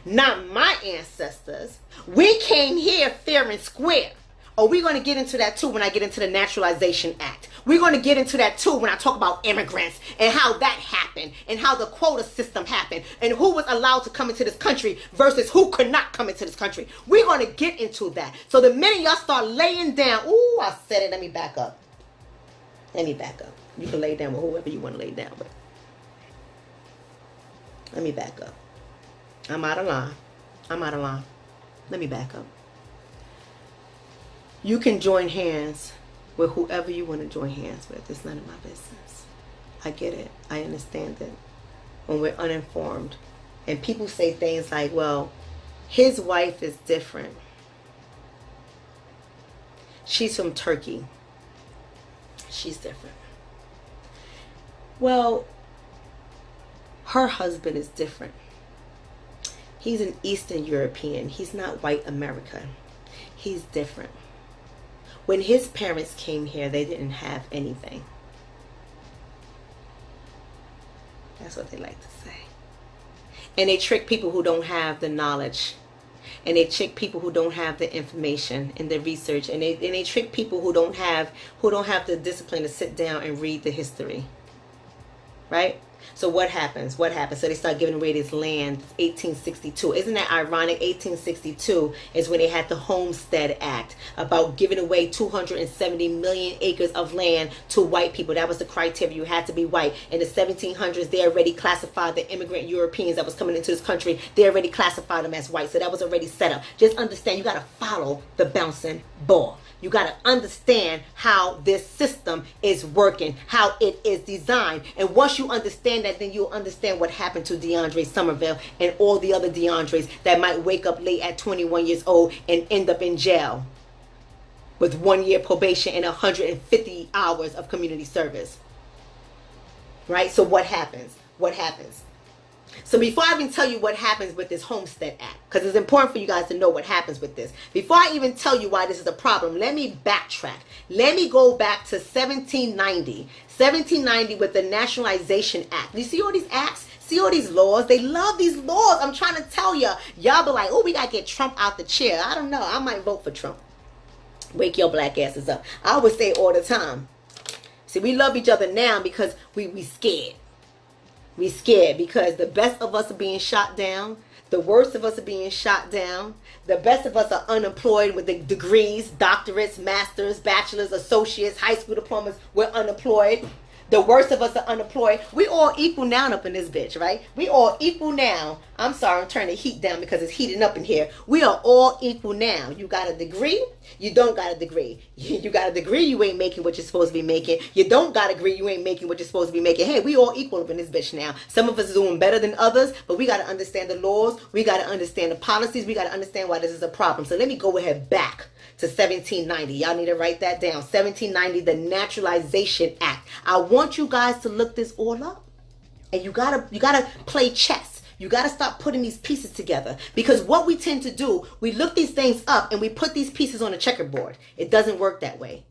not my ancestors. We came here fair and square. Oh, we're going to get into that too when I get into the Naturalization Act. We're going to get into that too when I talk about immigrants and how that happened and how the quota system happened and who was allowed to come into this country versus who could not come into this country. We're going to get into that. So the minute y'all start laying down, ooh, I said it, let me back up. You can lay down with whoever you want to lay down with. Let me back up. I'm out of line. Let me back up. You can join hands with whoever you want to join hands with. It's none of my business. I get it. I understand it. When we're uninformed and people say things like, well, his wife is different. She's from Turkey. She's different. Well, her husband is different. He's an Eastern European. He's not white American. He's different. When his parents came here, they didn't have anything. That's what they like to say. And they trick people who don't have the knowledge. And they trick people who don't have the information and the research. And they trick people who don't have the discipline to sit down and read the history. Right? So what happens? What happens? So they start giving away this land, 1862. Isn't that ironic? 1862 is when they had the Homestead Act about giving away 270 million acres of land to white people. That was the criteria. You had to be white. In the 1700s, they already classified the immigrant Europeans that was coming into this country. They already classified them as white. So that was already set up. Just understand, you got to follow the bouncing ball. You got to understand how this system is working, how it is designed. And once you understand that, then you'll understand what happened to DeAndre Somerville and all the other DeAndres that might wake up late at 21 years old and end up in jail with 1 year probation and 150 hours of community service. Right? So what happens? What happens? So before I even tell you what happens with this Homestead Act, because it's important for you guys to know what happens with this. Before I even tell you why this is a problem, let me backtrack. Let me go back to 1790. 1790 with the Nationalization Act. You see all these acts? See all these laws? They love these laws. I'm trying to tell you. Y'all be like, oh, we got to get Trump out the chair. I don't know. I might vote for Trump. Wake your black asses up. I always say all the time. See, we love each other now because we scared. We scared because the best of us are being shot down. The worst of us are being shot down. The best of us are unemployed with the degrees, doctorates, masters, bachelors, associates, high school diplomas. We're unemployed. The worst of us are unemployed. We all equal now up in this bitch, right? We all equal now. I'm sorry, I'm turning the heat down because it's heating up in here. We are all equal now. You got a degree, you don't got a degree. You got a degree, you ain't making what you're supposed to be making. You don't got a degree, you ain't making what you're supposed to be making. Hey, we all equal up in this bitch now. Some of us are doing better than others, but we got to understand the laws. We got to understand the policies. We got to understand why this is a problem. So let me go ahead back to 1790. Y'all need to write that down. 1790, the Naturalization Act. I want you guys to look this all up. And you gotta play chess. You gotta start putting these pieces together. Because what we tend to do, we look these things up and we put these pieces on a checkerboard. It doesn't work that way.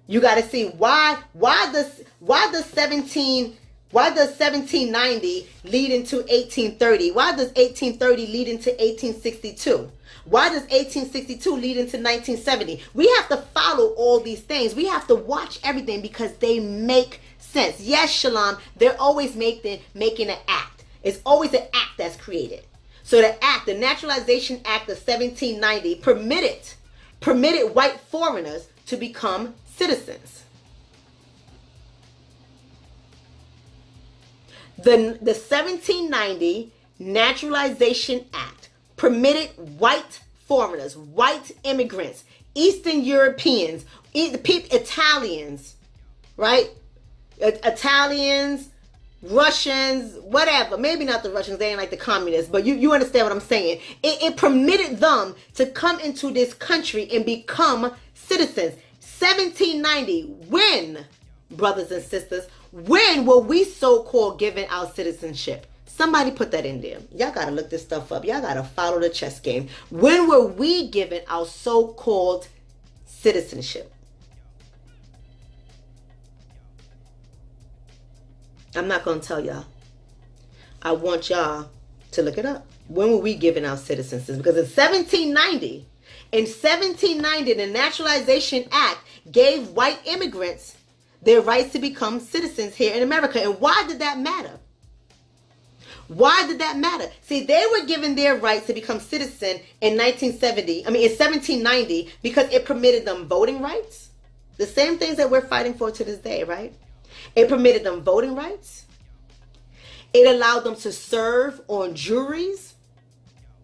You gotta see why does 1790 lead into 1830? Why does 1830 lead into 1862? Why does 1862 lead into 1970? We have to follow all these things. We have to watch everything because they make sense. Yes, Shalom, they're always making an act. It's always an act that's created. So the act, the Naturalization Act of 1790 permitted white foreigners to become citizens. The 1790 Naturalization Act permitted white foreigners, white immigrants, Eastern Europeans, Italians, right? Italians, Russians, whatever. Maybe not the Russians, they ain't like the communists, but you understand what I'm saying. It permitted them to come into this country and become citizens. 1790, when, brothers and sisters, when were we so-called given our citizenship? Somebody put that in there. Y'all got to look this stuff up. Y'all got to follow the chess game. When were we given our so-called citizenship? I'm not going to tell y'all. I want y'all to look it up. When were we given our citizenship? Because in 1790, the Naturalization Act gave white immigrants their rights to become citizens here in America. And why did that matter? Why did that matter? See, they were given their rights to become citizen in 1790 because it permitted them voting rights. The same things that we're fighting for to this day, right? It permitted them voting rights. It allowed them to serve on juries,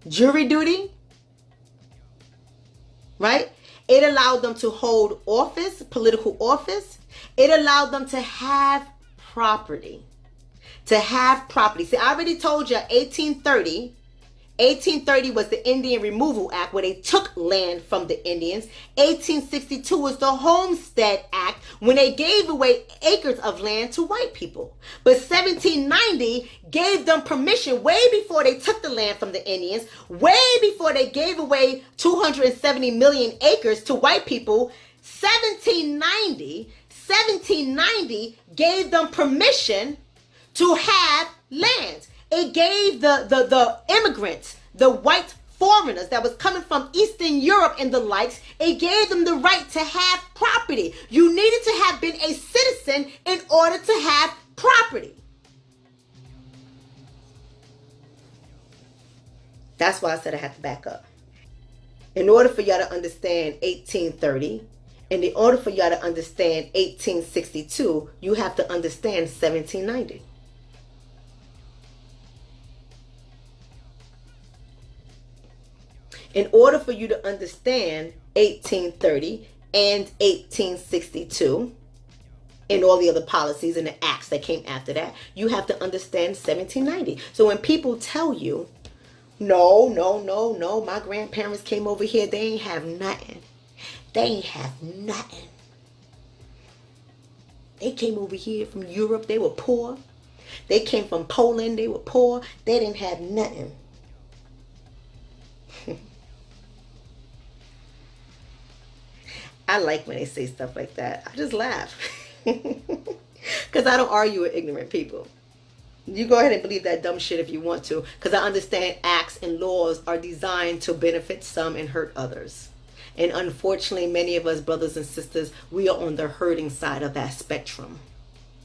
jury duty, right? It allowed them to hold office, political office. It allowed them to have property. See, I already told you 1830 1830 was the Indian Removal Act, where they took land from the Indians. 1862 was the Homestead Act, when they gave away acres of land to white people. But 1790 gave them permission, way before they took the land from the Indians, way before they gave away 270 million acres to white people. 1790 gave them permission to have land. It gave the immigrants, the white foreigners that was coming from Eastern Europe and the likes, it gave them the right to have property. You needed to have been a citizen in order to have property. That's why I said I had to back up. In order for y'all to understand 1830, and in order for y'all to understand 1862, you have to understand 1790. In order for you to understand 1830 and 1862 and all the other policies and the acts that came after that, you have to understand 1790. So when people tell you, no, my grandparents came over here, they ain't have nothing. They ain't have nothing. They came over here from Europe, they were poor. They came from Poland, they were poor. They didn't have nothing. I like when they say stuff like that. I just laugh. Because I don't argue with ignorant people. You go ahead and believe that dumb shit if you want to. Because I understand acts and laws are designed to benefit some and hurt others. And unfortunately, many of us brothers and sisters, we are on the hurting side of that spectrum.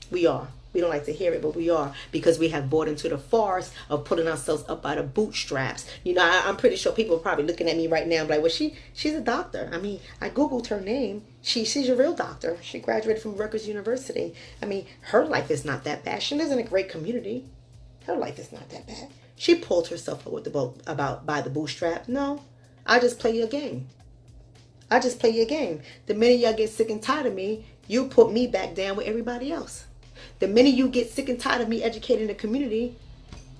We are. We don't like to hear it, but we are, because we have bought into the farce of putting ourselves up by the bootstraps. You know, I'm pretty sure people are probably looking at me right now like, well, she's a doctor. I mean, I Googled her name. She's a real doctor. She graduated from Rutgers University. I mean, her life is not that bad. She lives in a great community. Her life is not that bad. She pulled herself up with the boat by the bootstrap. No, I just play your game. I just play your game. The minute y'all get sick and tired of me, you put me back down with everybody else. The minute you get sick and tired of me educating the community,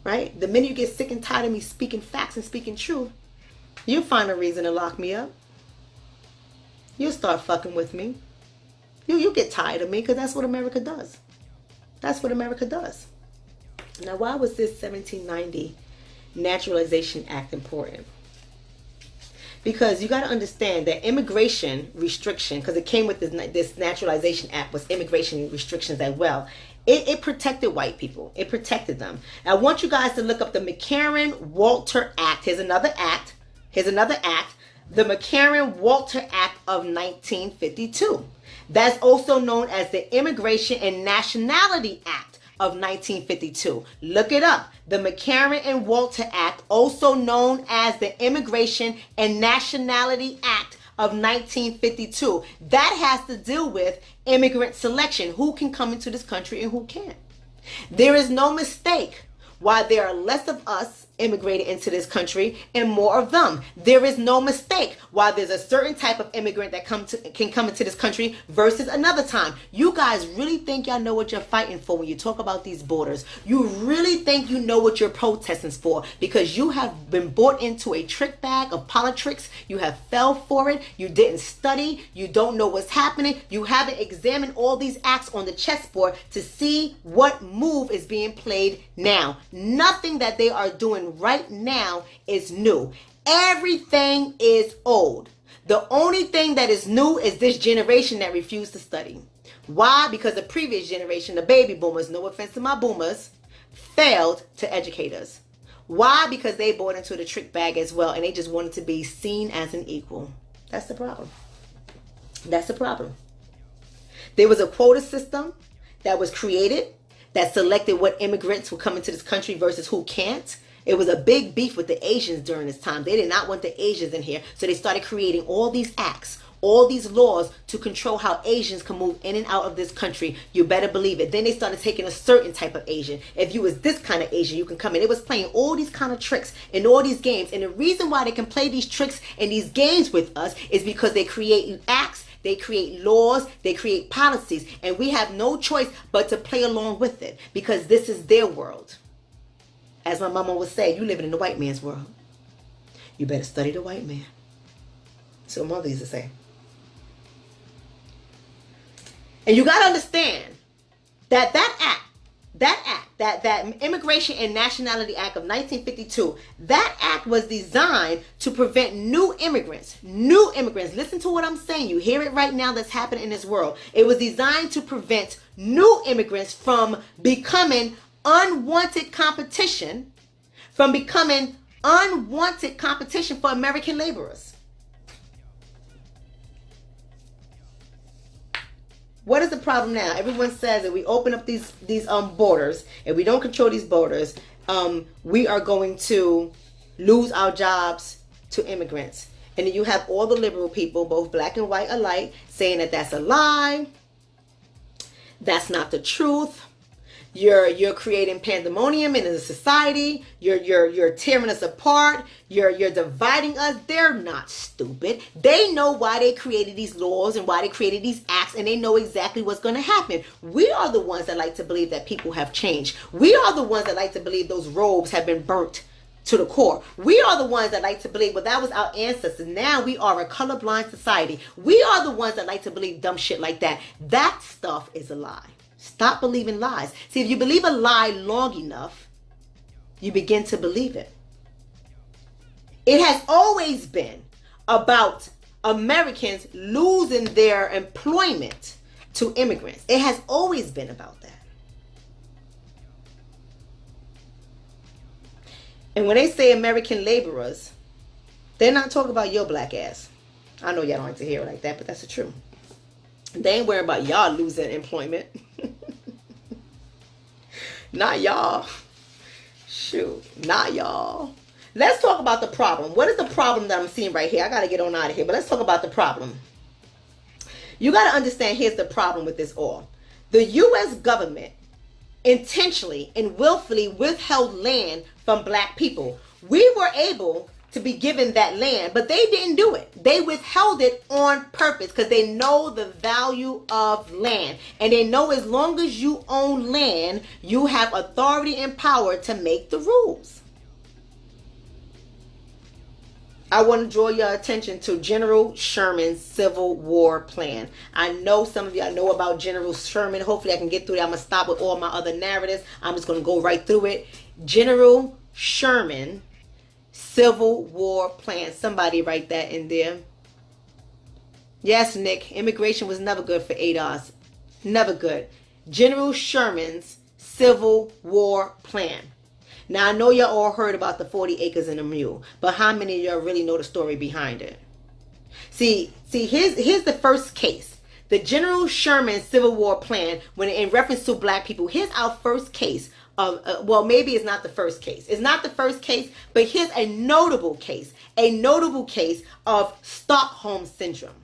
right? The minute you get sick and tired of me speaking facts and speaking truth, you'll find a reason to lock me up. You'll start fucking with me. You'll get tired of me, because that's what America does. That's what America does. Now, why was this 1790 Naturalization Act important? Because you got to understand that immigration restriction, because it came with this Naturalization Act, was immigration restrictions as well. It protected white people. It protected them. I want you guys to look up the McCarran-Walter Act. Here's another act. The McCarran-Walter Act of 1952. That's also known as the Immigration and Nationality Act of 1952. Look it up. The McCarran and Walter Act, also known as the Immigration and Nationality Act of 1952. That has to deal with immigrant selection. Who can come into this country and who can't. There is no mistake why there are less of us immigrated into this country and more of them. There is no mistake why there's a certain type of immigrant that can come into this country versus another time. You guys really think y'all know what you're fighting for when you talk about these borders. You really think you know what you're protesting for, because you have been bought into a trick bag of politics. You have fell for it. You didn't study. You don't know what's happening. You haven't examined all these acts on the chessboard to see what move is being played now. Nothing that they are doing right now is new. Everything is old. The only thing that is new is this generation that refused to study. Why? Because the previous generation, the baby boomers, no offense to my boomers, failed to educate us. Why? Because they bought into the trick bag as well, and they just wanted to be seen as an equal. That's the problem. That's the problem. There was a quota system that was created that selected what immigrants will come into this country versus who can't. It was a big beef with the Asians during this time. They did not want the Asians in here. So they started creating all these acts, all these laws to control how Asians can move in and out of this country. You better believe it. Then they started taking a certain type of Asian. If you was this kind of Asian, you can come in. It was playing all these kind of tricks and all these games. And the reason why they can play these tricks and these games with us is because they create acts, they create laws, they create policies. And we have no choice but to play along with it, because this is their world. As my mama would say, you living in the white man's world. You better study the white man. So mother used to say. And you got to understand that that Immigration and Nationality Act of 1952, that act was designed to prevent new immigrants, listen to what I'm saying, you hear it right now that's happening in this world. It was designed to prevent new immigrants from becoming unwanted competition for American laborers. What is the problem now? Everyone says that we open up these borders, and we don't control these borders, we are going to lose our jobs to immigrants. And then you have all the liberal people, both black and white alike, saying that that's a lie. That's not the truth. You're creating pandemonium in the society. You're tearing us apart. You're dividing us. They're not stupid. They know why they created these laws and why they created these acts, and they know exactly what's going to happen. We are the ones that like to believe that people have changed. We are the ones that like to believe those robes have been burnt to the core. We are the ones that like to believe, well, that was our ancestors. Now we are a colorblind society. We are the ones that like to believe dumb shit like that. That stuff is a lie. Stop believing lies. See, if you believe a lie long enough, you begin to believe it. It has always been about Americans losing their employment to immigrants. It has always been about that. And when they say American laborers, they're not talking about your black ass. I know y'all don't like to hear it like that, but that's the truth. They ain't worried about y'all losing employment. Not y'all. Shoot, not y'all. Let's talk about the problem. What is the problem that I'm seeing right here? I got to get on out of here, but let's talk about the problem. You got to understand, here's the problem with this all. The U.S. government intentionally and willfully withheld land from black people. We were able to be given that land, but they didn't do it. They withheld it on purpose because they know the value of land. And they know as long as you own land, you have authority and power to make the rules. I want to draw your attention to General Sherman's Civil War plan. I know some of y'all know about General Sherman. Hopefully I can get through it. I'm going to stop with all my other narratives. I'm just going to go right through it. General Sherman Civil War plan. Somebody write that in there. Yes, Nick. Immigration was never good for ADOS. Never good. General Sherman's Civil War plan. Now, I know y'all all heard about the 40 acres and a mule, but how many of y'all really know the story behind it? See, here's the first case. The General Sherman Civil War plan, when in reference to black people, here's our first case of, well, maybe it's not the first case. It's not the first case, but here's a notable case of Stockholm Syndrome.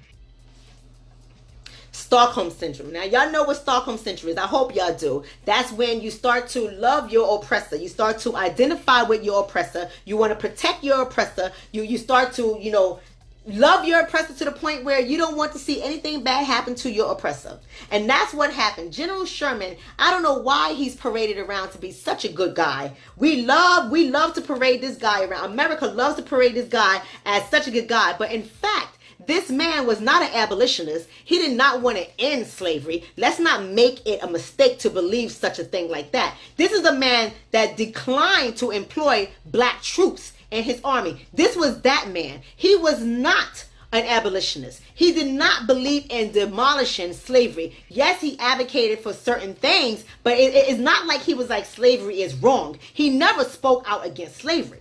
Stockholm Syndrome. Now, y'all know what Stockholm Syndrome is. I hope y'all do. That's when you start to love your oppressor. You start to identify with your oppressor. You want to protect your oppressor. You start to, love your oppressor to the point where you don't want to see anything bad happen to your oppressor. And that's what happened. General Sherman, I don't know why he's paraded around to be such a good guy. We love to parade this guy around. America loves to parade this guy as such a good guy. But in fact, this man was not an abolitionist. He did not want to end slavery. Let's not make it a mistake to believe such a thing like that. This is a man that declined to employ black troops in his army. This was that man. He was not an abolitionist. He did not believe in demolishing slavery. Yes, he advocated for certain things, but it's not like he was like slavery is wrong. He never spoke out against slavery.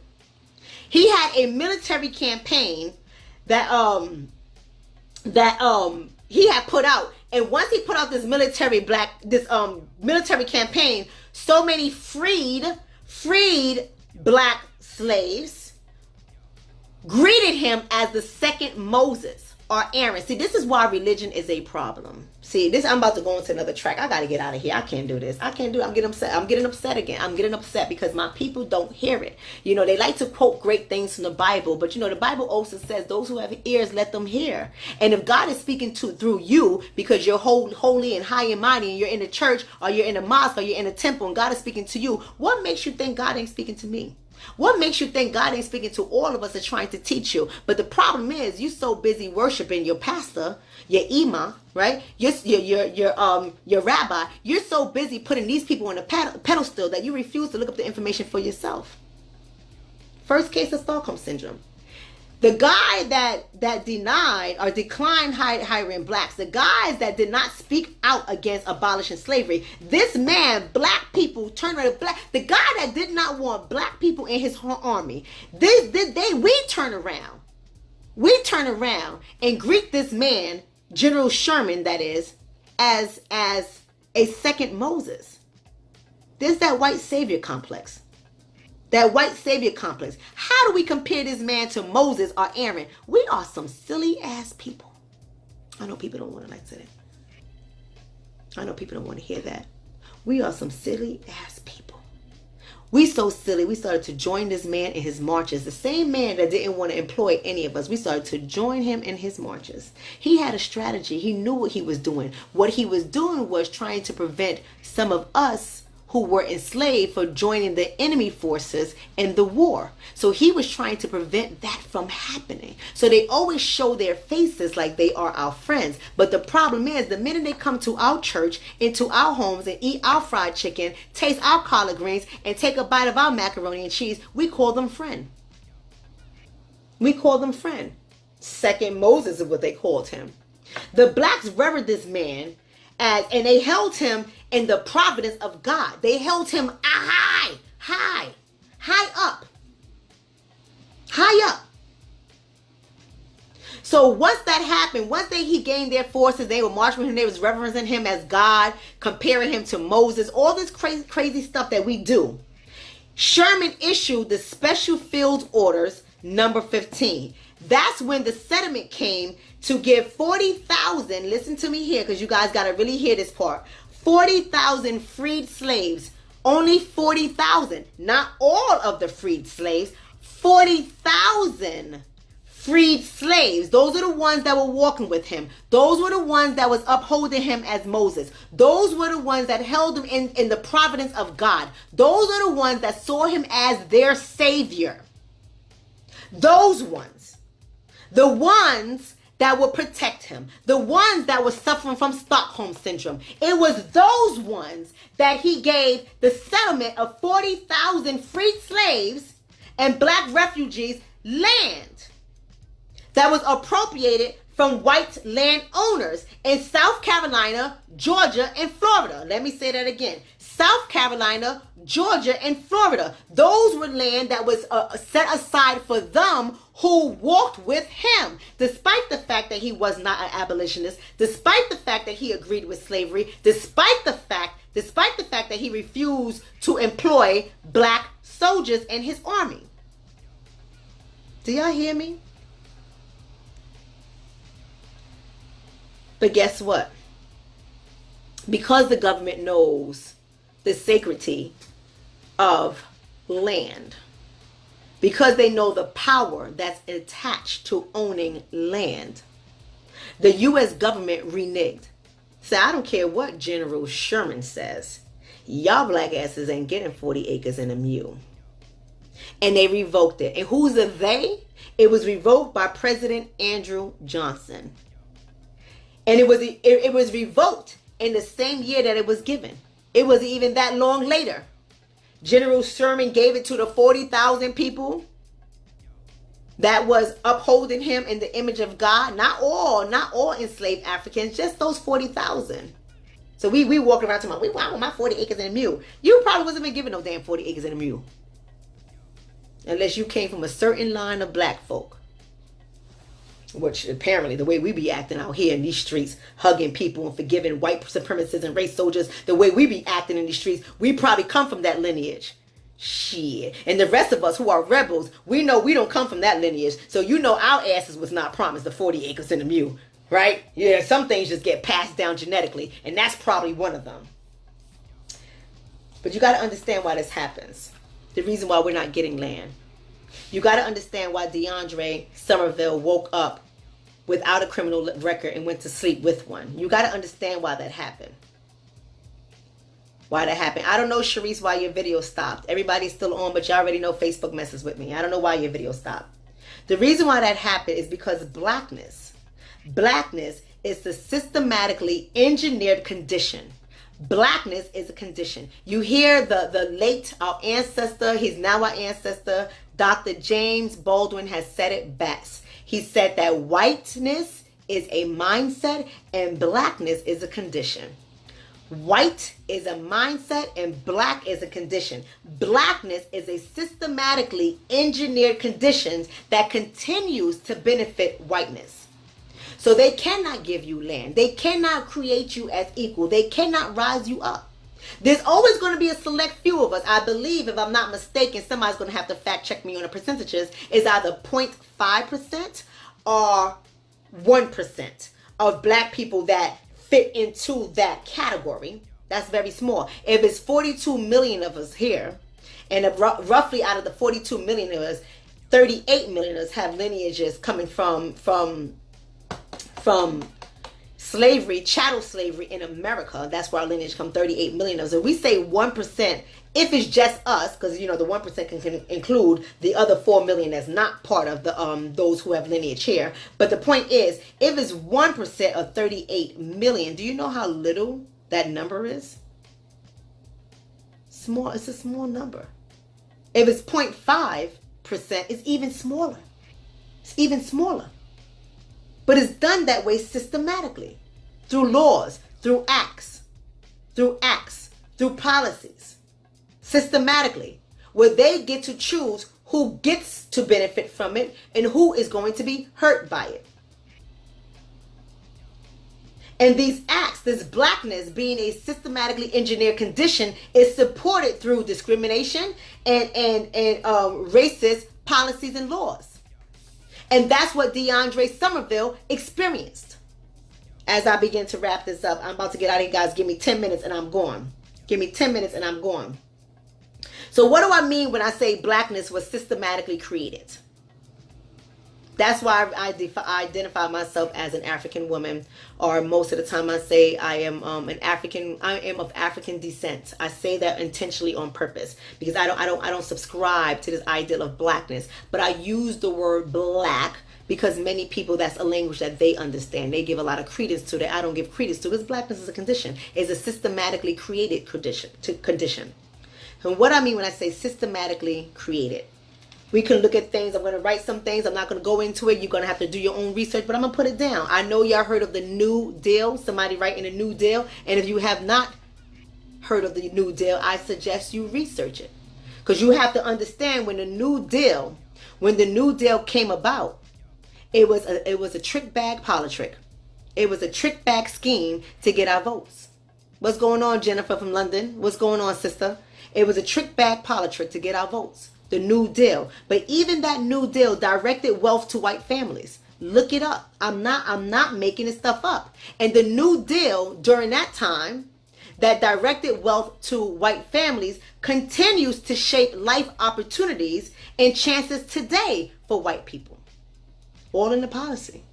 He had a military campaign that he had put out, and once he put out this military campaign, so many freed black slaves greeted him as the second Moses or Aaron. See, this is why religion is a problem. See, I'm about to go into another track. I got to get out of here. I can't do this. I can't do it. I'm getting upset. I'm getting upset again. I'm getting upset because my people don't hear it. They like to quote great things from the Bible, but the Bible also says those who have ears, let them hear. And if God is speaking through you because you're holy and high and mighty and you're in the church or you're in a mosque or you're in a temple and God is speaking to you, what makes you think God ain't speaking to me? What makes you think God ain't speaking to all of us and trying to teach you? But the problem is, you so busy worshiping your pastor, your imam, right? Your rabbi. You're so busy putting these people on a pedestal that you refuse to look up the information for yourself. First case of Stockholm syndrome. The guy that denied or declined hiring blacks, the guys that did not speak out against abolishing slavery, this man, black people turned around. The guy that did not want black people in his army, we turn around. We turn around and greet this man, General Sherman, that is, as a second Moses. There's that white savior complex. That white savior complex. How do we compare this man to Moses or Aaron? We are some silly ass people. I know people don't want to like say that. I know people don't want to hear that. We are some silly ass people. We so silly. We started to join this man in his marches. The same man that didn't want to employ any of us. We started to join him in his marches. He had a strategy. He knew what he was doing. What he was doing was trying to prevent some of us who were enslaved for joining the enemy forces in the war. So he was trying to prevent that from happening. So they always show their faces like they are our friends. But the problem is, the minute they come to our church, into our homes, and eat our fried chicken, taste our collard greens, and take a bite of our macaroni and cheese, we call them friend. We call them friend. Second Moses is what they called him. The blacks revered this man and they held him in the providence of God. They held him high up. So once that happened, once he gained their forces, they were marching with him, they was reverencing him as God, comparing him to Moses, all this crazy stuff that we do. Sherman issued the Special Field Orders number 15. That's when the settlement came to give 40,000, listen to me here because you guys got to really hear this part, 40,000 freed slaves, only 40,000, not all of the freed slaves, 40,000 freed slaves. Those are the ones that were walking with him. Those were the ones that was upholding him as Moses. Those were the ones that held him in the providence of God. Those are the ones that saw him as their savior. Those ones. The ones that would protect him. The ones that were suffering from Stockholm syndrome. It was those ones that he gave the settlement of 40,000 freed slaves and black refugees land that was appropriated from white landowners in South Carolina, Georgia, and Florida. Let me say that again. South Carolina, Georgia, and Florida. Those were land that was set aside for them who walked with him. Despite the fact that he was not an abolitionist, despite the fact that he agreed with slavery, despite the fact that he refused to employ black soldiers in his army. Do y'all hear me? But guess what? Because the government knows the sacredity of land, because they know the power that's attached to owning land, the U.S. government reneged. So I don't care what General Sherman says. Y'all black asses ain't getting 40 acres and a mule. And they revoked it. And who's the they? It was revoked by President Andrew Johnson. And it was revoked in the same year that it was given. It wasn't even that long later. General Sherman gave it to the 40,000 people that was upholding him in the image of God. Not all enslaved Africans, just those 40,000. So we walk around talking about, I want my 40 acres and a mule. You probably wasn't even given no damn 40 acres and a mule. Unless you came from a certain line of black folk. Which apparently the way we be acting out here in these streets, hugging people and forgiving white supremacists and race soldiers, the way we be acting in these streets, we probably come from that lineage. Shit. And the rest of us who are rebels, we know we don't come from that lineage. So you know our asses was not promised the 40 acres and a mule. Right? Yeah, some things just get passed down genetically. And that's probably one of them. But you got to understand why this happens. The reason why we're not getting land. You got to understand why DeAndre Somerville woke up without a criminal record and went to sleep with one. You got to understand why that happened. why that happened. I don't know, Sharice, why your video stopped. Everybody's still on, but you already know Facebook messes with me. I don't know why your video stopped. The reason why that happened is because blackness is the systematically engineered condition. Blackness is a condition. You hear the late, our ancestor, he's now our ancestor, Dr. James Baldwin has said it best. He said that whiteness is a mindset and blackness is a condition. White is a mindset and black is a condition. Blackness is a systematically engineered condition that continues to benefit whiteness. So they cannot give you land. They cannot create you as equal. They cannot rise you up. There's always going to be a select few of us. I believe, if I'm not mistaken, somebody's going to have to fact check me on the percentages. It's either 0.5% or 1% of black people that fit into that category. That's very small. If it's 42 million of us here, and roughly out of the 42 million of us, 38 million of us have lineages coming from slavery, chattel slavery in America. That's where our lineage come, 38 million of us. If we say 1%, if it's just us, because you know the 1% can include the other 4 million that's not part of the those who have lineage here. But the point is, if it's 1% of 38 million, do you know how little that number is? Small. It's a small number. If it's 0.5%, it's even smaller. It's even smaller. But it's done that way systematically, through laws, through acts, through policies, systematically, where they get to choose who gets to benefit from it and who is going to be hurt by it. And these acts, this blackness being a systematically engineered condition, is supported through discrimination and racist policies and laws. And that's what DeAndre Somerville experienced. As I begin to wrap this up, I'm about to get out of here, guys. Give me 10 minutes and I'm gone. Give me 10 minutes and I'm gone. So what do I mean when I say blackness was systematically created? That's why I identify myself as an African woman, or most of the time I say I am of African descent. I say that intentionally on purpose because I don't subscribe to this ideal of blackness, but I use the word black because many people, that's a language that they understand. They give a lot of credence to that. I don't give credence to, because blackness is a condition. It's a systematically created condition. And what I mean when I say systematically created, we can look at things. I'm going to write some things. I'm not going to go into it. You're going to have to do your own research, but I'm going to put it down. I know y'all heard of the New Deal. Somebody writing a New Deal. And if you have not heard of the New Deal, I suggest you research it. Because you have to understand when the New Deal came about, it was a trick bag politic. It was a trick bag scheme to get our votes. What's going on, Jennifer from London? What's going on, sister? It was a trick bag politic to get our votes. The New Deal. But even that New Deal directed wealth to white families. Look it up. I'm not making this stuff up. And the New Deal during that time that directed wealth to white families continues to shape life opportunities and chances today for white people. All in the policy.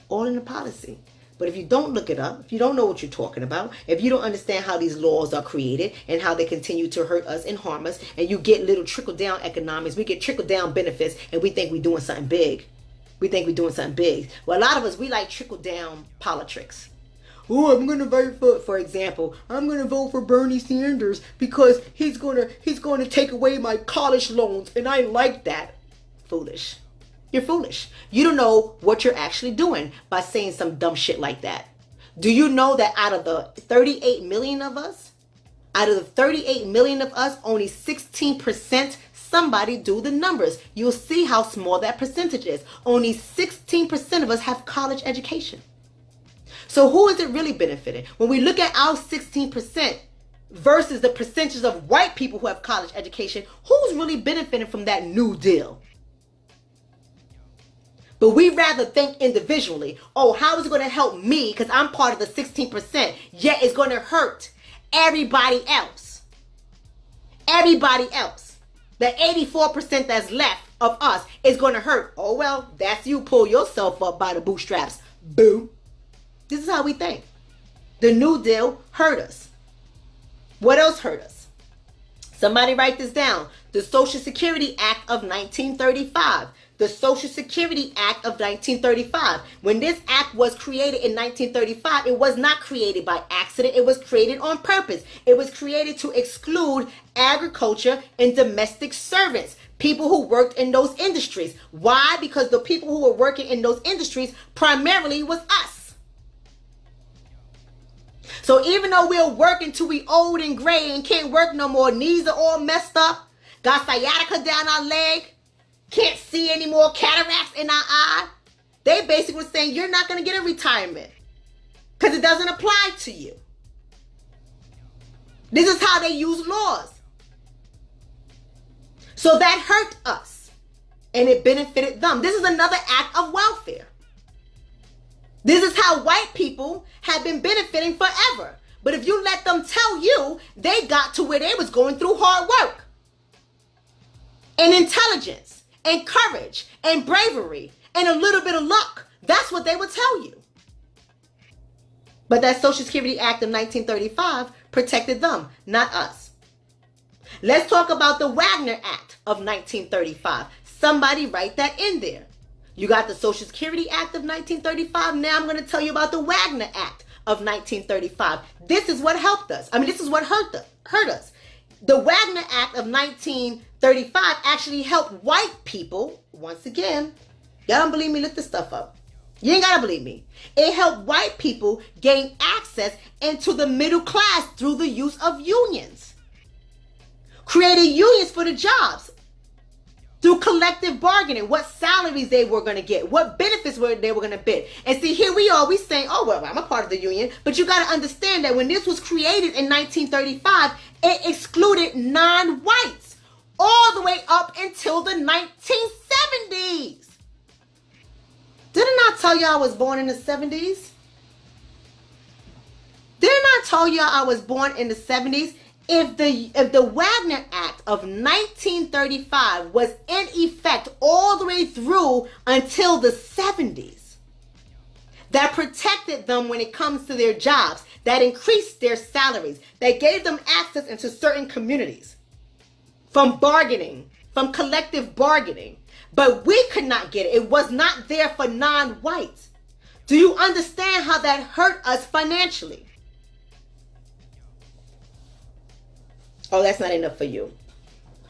All in the policy. But if you don't look it up, if you don't know what you're talking about, if you don't understand how these laws are created and how they continue to hurt us and harm us, and you get little trickle-down economics, we get trickle-down benefits, and we think we're doing something big. We think we're doing something big. Well, a lot of us, we like trickle-down politics. Oh, I'm going to vote for example, I'm going to vote for Bernie Sanders because he's going to take away my college loans, and I like that. Foolish. You're foolish. You don't know what you're actually doing by saying some dumb shit like that. Do you know that out of the 38 million of us, only 16%, somebody do the numbers. You'll see how small that percentage is. Only 16% of us have college education. So who is it really benefiting? When we look at our 16% versus the percentage of white people who have college education, who's really benefiting from that New Deal? But we rather think individually, oh, how is it going to help me because I'm part of the 16%, yet it's going to hurt everybody else. Everybody else. The 84% that's left of us is going to hurt. Oh, well, that's you. Pull yourself up by the bootstraps. Boo. This is how we think. The New Deal hurt us. What else hurt us? Somebody write this down. The Social Security Act of 1935. The Social Security Act of 1935. When this act was created in 1935, it was not created by accident. It was created on purpose. It was created to exclude agriculture and domestic servants, people who worked in those industries. Why? Because the people who were working in those industries primarily was us. So even though we're working till we old and gray and can't work no more, knees are all messed up, got sciatica down our leg, can't see anymore, cataracts in our eye, they basically were saying you're not going to get a retirement because it doesn't apply to you. This is how they use laws. So that hurt us and it benefited them. This is another act of welfare. This is how white people have been benefiting forever. But if you let them tell you, they got to where they was going through hard work and intelligence and courage and bravery and a little bit of luck. That's what they would tell you. But that Social Security Act of 1935 protected them, not us. Let's talk about the Wagner Act of 1935. Somebody write that in there. You got the Social Security Act of 1935. Now I'm going to tell you about the Wagner Act of 1935. This is what helped us. This is what hurt us. The Wagner Act of 1935 actually helped white people. Once again, y'all don't believe me? Look this stuff up. You ain't got to believe me. It helped white people gain access into the middle class through the use of unions. Created unions for the jobs. Through collective bargaining, what salaries they were going to get, what benefits they were going to bid. And see, here we are, we saying, oh, well, I'm a part of the union. But you got to understand that when this was created in 1935, it excluded non-whites all the way up until the 1970s. Didn't I tell you I was born in the 70s? Didn't I tell you I was born in the 70s? If the Wagner Act of 1935 was in effect all the way through until the 70s, that protected them when it comes to their jobs, that increased their salaries, that gave them access into certain communities from bargaining, from collective bargaining, but we could not get it. It was not there for non-whites. Do you understand how that hurt us financially? Oh, that's not enough for you.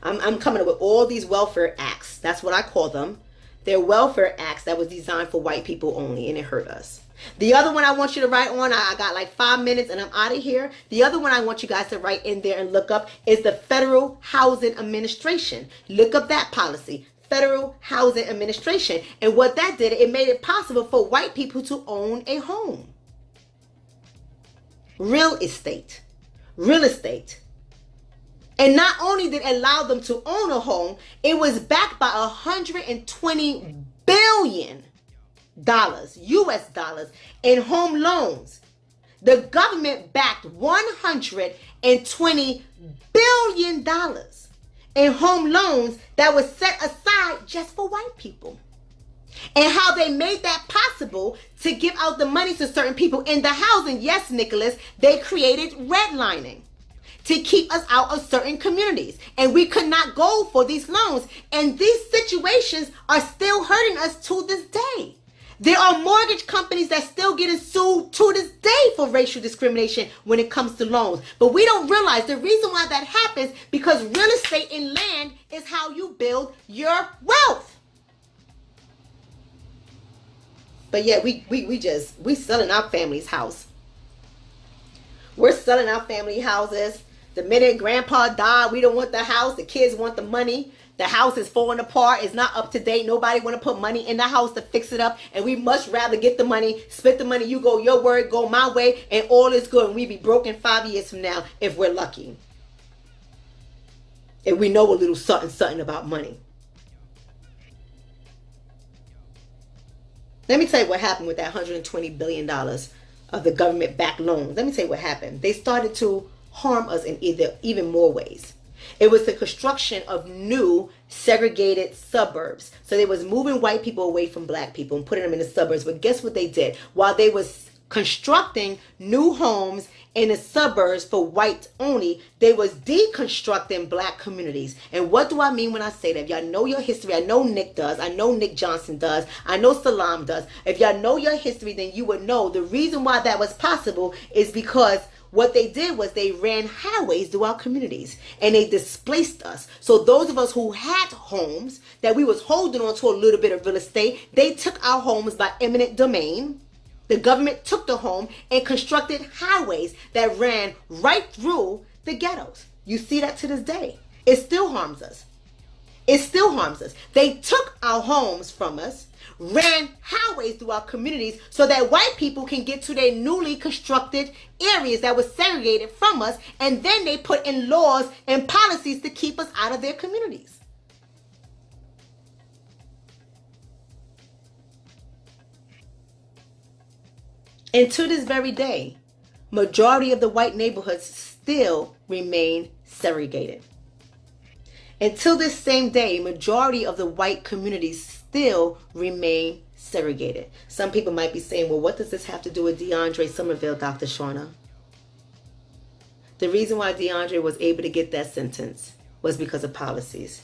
I'm coming up with all these welfare acts. That's what I call them. They're welfare acts that was designed for white people only, and it hurt us. The other one I want you to write on, I got like 5 minutes and I'm out of here. The other one I want you guys to write in there and look up is the Federal Housing Administration. Look up that policy. Federal Housing Administration. And what that did, it made it possible for white people to own a home. Real estate. Real estate. And not only did it allow them to own a home, it was backed by $120 billion, US dollars, in home loans. The government backed $120 billion in home loans that was set aside just for white people. And how they made that possible to give out the money to certain people in the housing. Yes, Nicholas, they created redlining to keep us out of certain communities. And we could not go for these loans. And these situations are still hurting us to this day. There are mortgage companies that still getting sued to this day for racial discrimination when it comes to loans. But we don't realize the reason why that happens because real estate and land is how you build your wealth. But yet we selling our family's house. We're selling our family houses. The minute grandpa died, we don't want the house. The kids want the money. The house is falling apart. It's not up to date. Nobody want to put money in the house to fix it up. And we much rather get the money, split the money. You go your word, go my way, and all is good. And we be broken 5 years from now if we're lucky. If we know a little something about money. Let me tell you what happened with that $120 billion of the government-backed loans. Let me tell you what happened. They started to harm us in even more ways. It was the construction of new segregated suburbs. So they was moving white people away from black people and putting them in the suburbs. But guess what they did? While they was constructing new homes in the suburbs for white only, they was deconstructing black communities. And what do I mean when I say that? If y'all know your history, I know Nick does, I know Nick Johnson does, I know Salam does. If y'all know your history, then you would know the reason why that was possible is because what they did was they ran highways through our communities and they displaced us. So those of us who had homes that we was holding on to a little bit of real estate, they took our homes by eminent domain. The government took the home and constructed highways that ran right through the ghettos. You see that to this day. It still harms us. It still harms us. They took our homes from us, ran highways through our communities so that white people can get to their newly constructed areas that were segregated from us, and then they put in laws and policies to keep us out of their communities. And to this very day, majority of the white neighborhoods still remain segregated. Until this same day, majority of the white communities still remain segregated. Some people might be saying, well, what does this have to do with DeAndre Somerville, Dr. Shawna? The reason why DeAndre was able to get that sentence was because of policies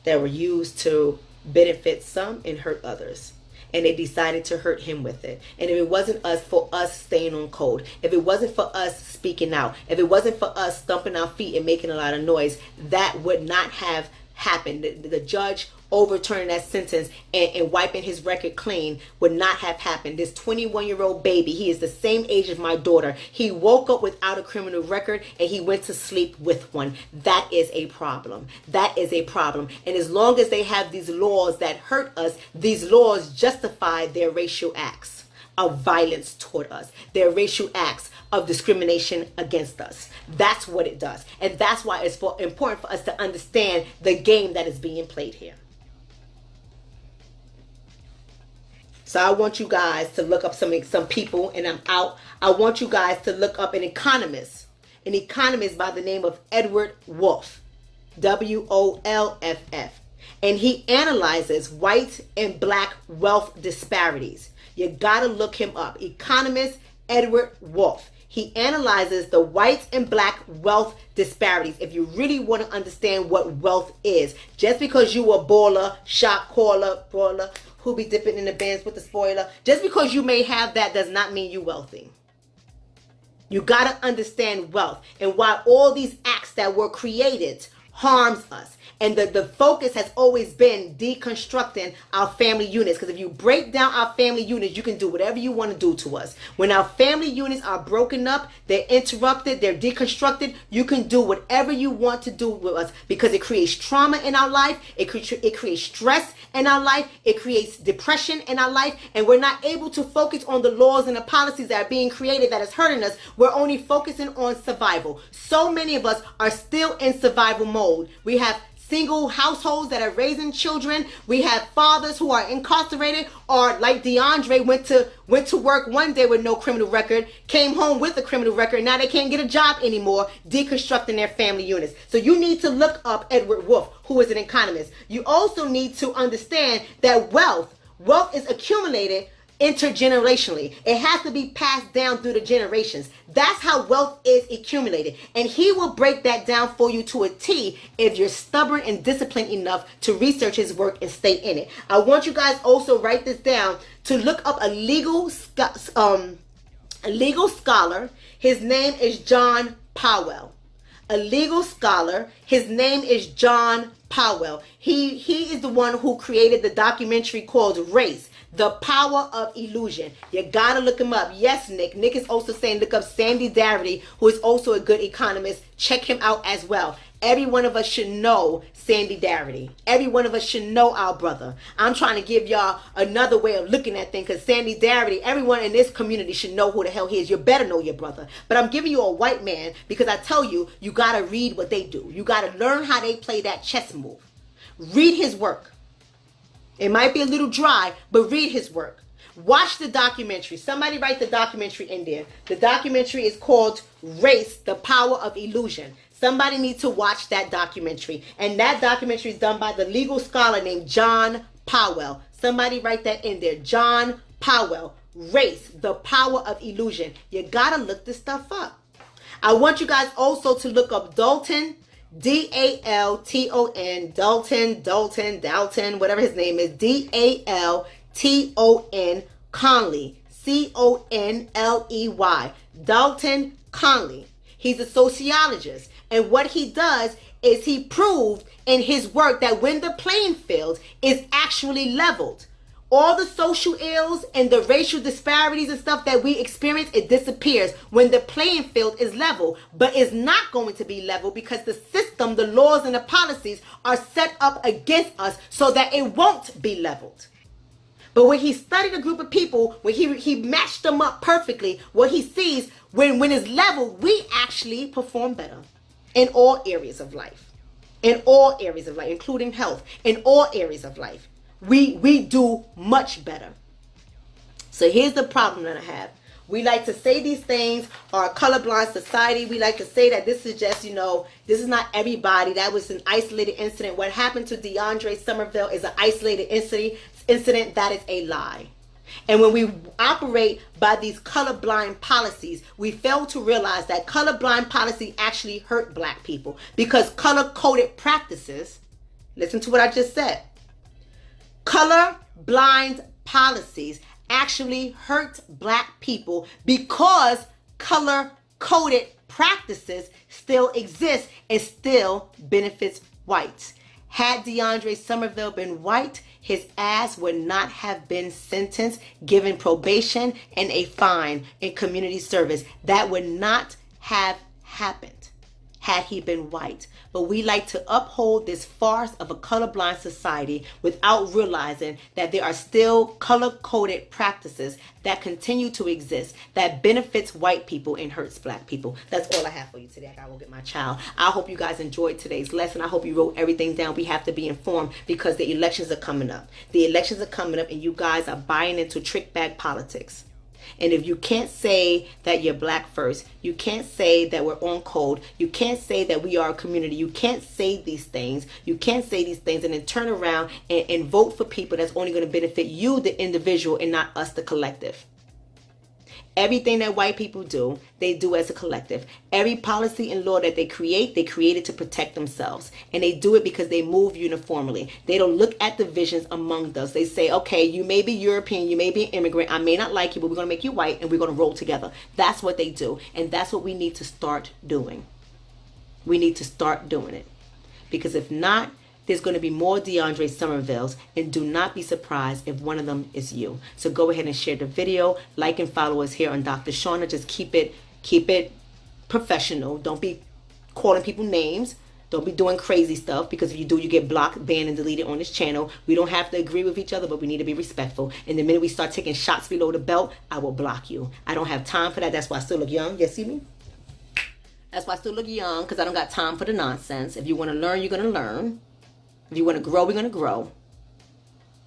that were used to benefit some and hurt others. And they decided to hurt him with it. And if it wasn't for us staying on code, if it wasn't for us speaking out, if it wasn't for us stumping our feet and making a lot of noise, that would not have happened. The judge overturning that sentence and wiping his record clean would not have happened. This 21-year-old baby, he is the same age as my daughter. He woke up without a criminal record and he went to sleep with one. That is a problem. That is a problem. And as long as they have these laws that hurt us, these laws justify their racial acts of violence toward us, their racial acts of discrimination against us. That's what it does. And that's why it's important for us to understand the game that is being played here. So I want you guys to look up some people, and I'm out. I want you guys to look up an economist by the name of Edward Wolff, Wolff. And he analyzes white and black wealth disparities. You gotta look him up. Economist Edward Wolff. He analyzes the white and black wealth disparities. If you really want to understand what wealth is, just because you a baller, shot caller, brawler, who be dipping in the bands with the spoiler, just because you may have that does not mean you wealthy. You got to understand wealth and why all these acts that were created harms us. And the focus has always been deconstructing our family units. Because if you break down our family units, you can do whatever you want to do to us. When our family units are broken up, they're interrupted, they're deconstructed, you can do whatever you want to do with us. Because it creates trauma in our life, it creates stress in our life, it creates depression in our life, and we're not able to focus on the laws and the policies that are being created that is hurting us. We're only focusing on survival. So many of us are still in survival mode. We have single households that are raising children. We have fathers who are incarcerated, or like DeAndre went to work one day with no criminal record, came home with a criminal record. Now they can't get a job anymore, deconstructing their family units. So you need to look up Edward Wolff, who is an economist. You also need to understand that wealth is accumulated intergenerationally. It has to be passed down through the generations. That's how wealth is accumulated. And he will break that down for you to a T if you're stubborn and disciplined enough to research his work and stay in it. I want you guys also write this down to look up a legal scholar. His name is John Powell. A legal scholar. His name is John Powell. He is the one who created the documentary called Race: The Power of Illusion. You gotta look him up. Yes, Nick. Nick is also saying look up Sandy Darity, who is also a good economist. Check him out as well. Every one of us should know Sandy Darity. Every one of us should know our brother. I'm trying to give y'all another way of looking at things, because Sandy Darity, everyone in this community should know who the hell he is. You better know your brother. But I'm giving you a white man because I tell you, you gotta read what they do. You gotta learn how they play that chess move. Read his work. It might be a little dry, but read his work. Watch the documentary. Somebody write the documentary in there. The documentary is called Race: The Power of Illusion. Somebody needs to watch that documentary. And that documentary is done by the legal scholar named John Powell. Somebody write that in there. John Powell. Race: The Power of Illusion. You gotta look this stuff up. I want you guys also to look up Dalton, Dalton, Dalton, whatever his name is, Dalton Conley, Conley, Dalton Conley. He's a sociologist. And what he does is he proved in his work that when the playing field is actually leveled, all the social ills and the racial disparities and stuff that we experience, it disappears when the playing field is level. But it's not going to be level because the system, the laws, and the policies are set up against us so that it won't be leveled. But when he studied a group of people, when he matched them up perfectly, what he sees, when it's leveled, we actually perform better in all areas of life. In all areas of life, including health. In all areas of life. We do much better. So here's the problem that I have. We like to say these things are a colorblind society. We like to say that this is just, this is not everybody. That was an isolated incident. What happened to DeAndre Somerville is an isolated incident. That is a lie. And when we operate by these colorblind policies, we fail to realize that colorblind policy actually hurt black people because color-coded practices, listen to what I just said, color-blind policies actually hurt black people because color-coded practices still exist and still benefits whites. Had DeAndre Somerville been white, his ass would not have been sentenced, given probation and a fine in community service. That would not have happened had he been white. But we like to uphold this farce of a colorblind society without realizing that there are still color-coded practices that continue to exist that benefits white people and hurts black people. That's all I have for you today. I gotta go get my child. I hope you guys enjoyed today's lesson. I hope you wrote everything down. We have to be informed because the elections are coming up. The elections are coming up and you guys are buying into trick bag politics. And if you can't say that you're black first, you can't say that we're on code, you can't say that we are a community, you can't say these things, and then turn around and vote for people that's only going to benefit you, the individual, and not us, the collective. Everything that white people do, they do as a collective. Every policy and law that they create it to protect themselves. And they do it because they move uniformly. They don't look at divisions among us. They say, okay, you may be European, you may be an immigrant, I may not like you, but we're going to make you white and we're going to roll together. That's what they do. And that's what we need to start doing. We need to start doing it. Because if not, there's going to be more DeAndre Somervilles, and do not be surprised if one of them is you. So go ahead and share the video, like and follow us here on DrShonna. Just keep it professional. Don't be calling people names. Don't be doing crazy stuff, because if you do, you get blocked, banned, and deleted on this channel. We don't have to agree with each other, but we need to be respectful. And the minute we start taking shots below the belt, I will block you. I don't have time for that. That's why I still look young. You see me? That's why I still look young, because I don't got time for the nonsense. If you want to learn, you're going to learn. If you want to grow, we're going to grow.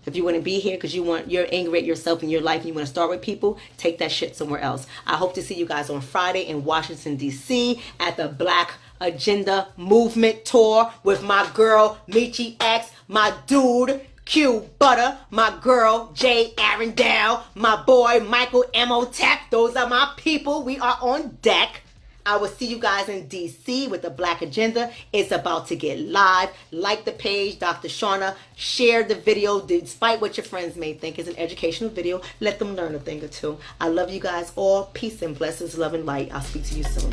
If you want to be here because you're angry at yourself in your life and you want to start with people, take that shit somewhere else. I hope to see you guys on Friday in Washington, D.C. at the Black Agenda Movement Tour with my girl, Michi X, my dude, Q Butter, my girl, Jay Arendelle, my boy, Michael Emotep. Those are my people. We are on deck. I will see you guys in DC with the Black Agenda. It's about to get live. Like the page, DrShonna. Share the video, despite what your friends may think is an educational video. Let them learn a thing or two. I love you guys all. Peace and blessings, love and light. I'll speak to you soon.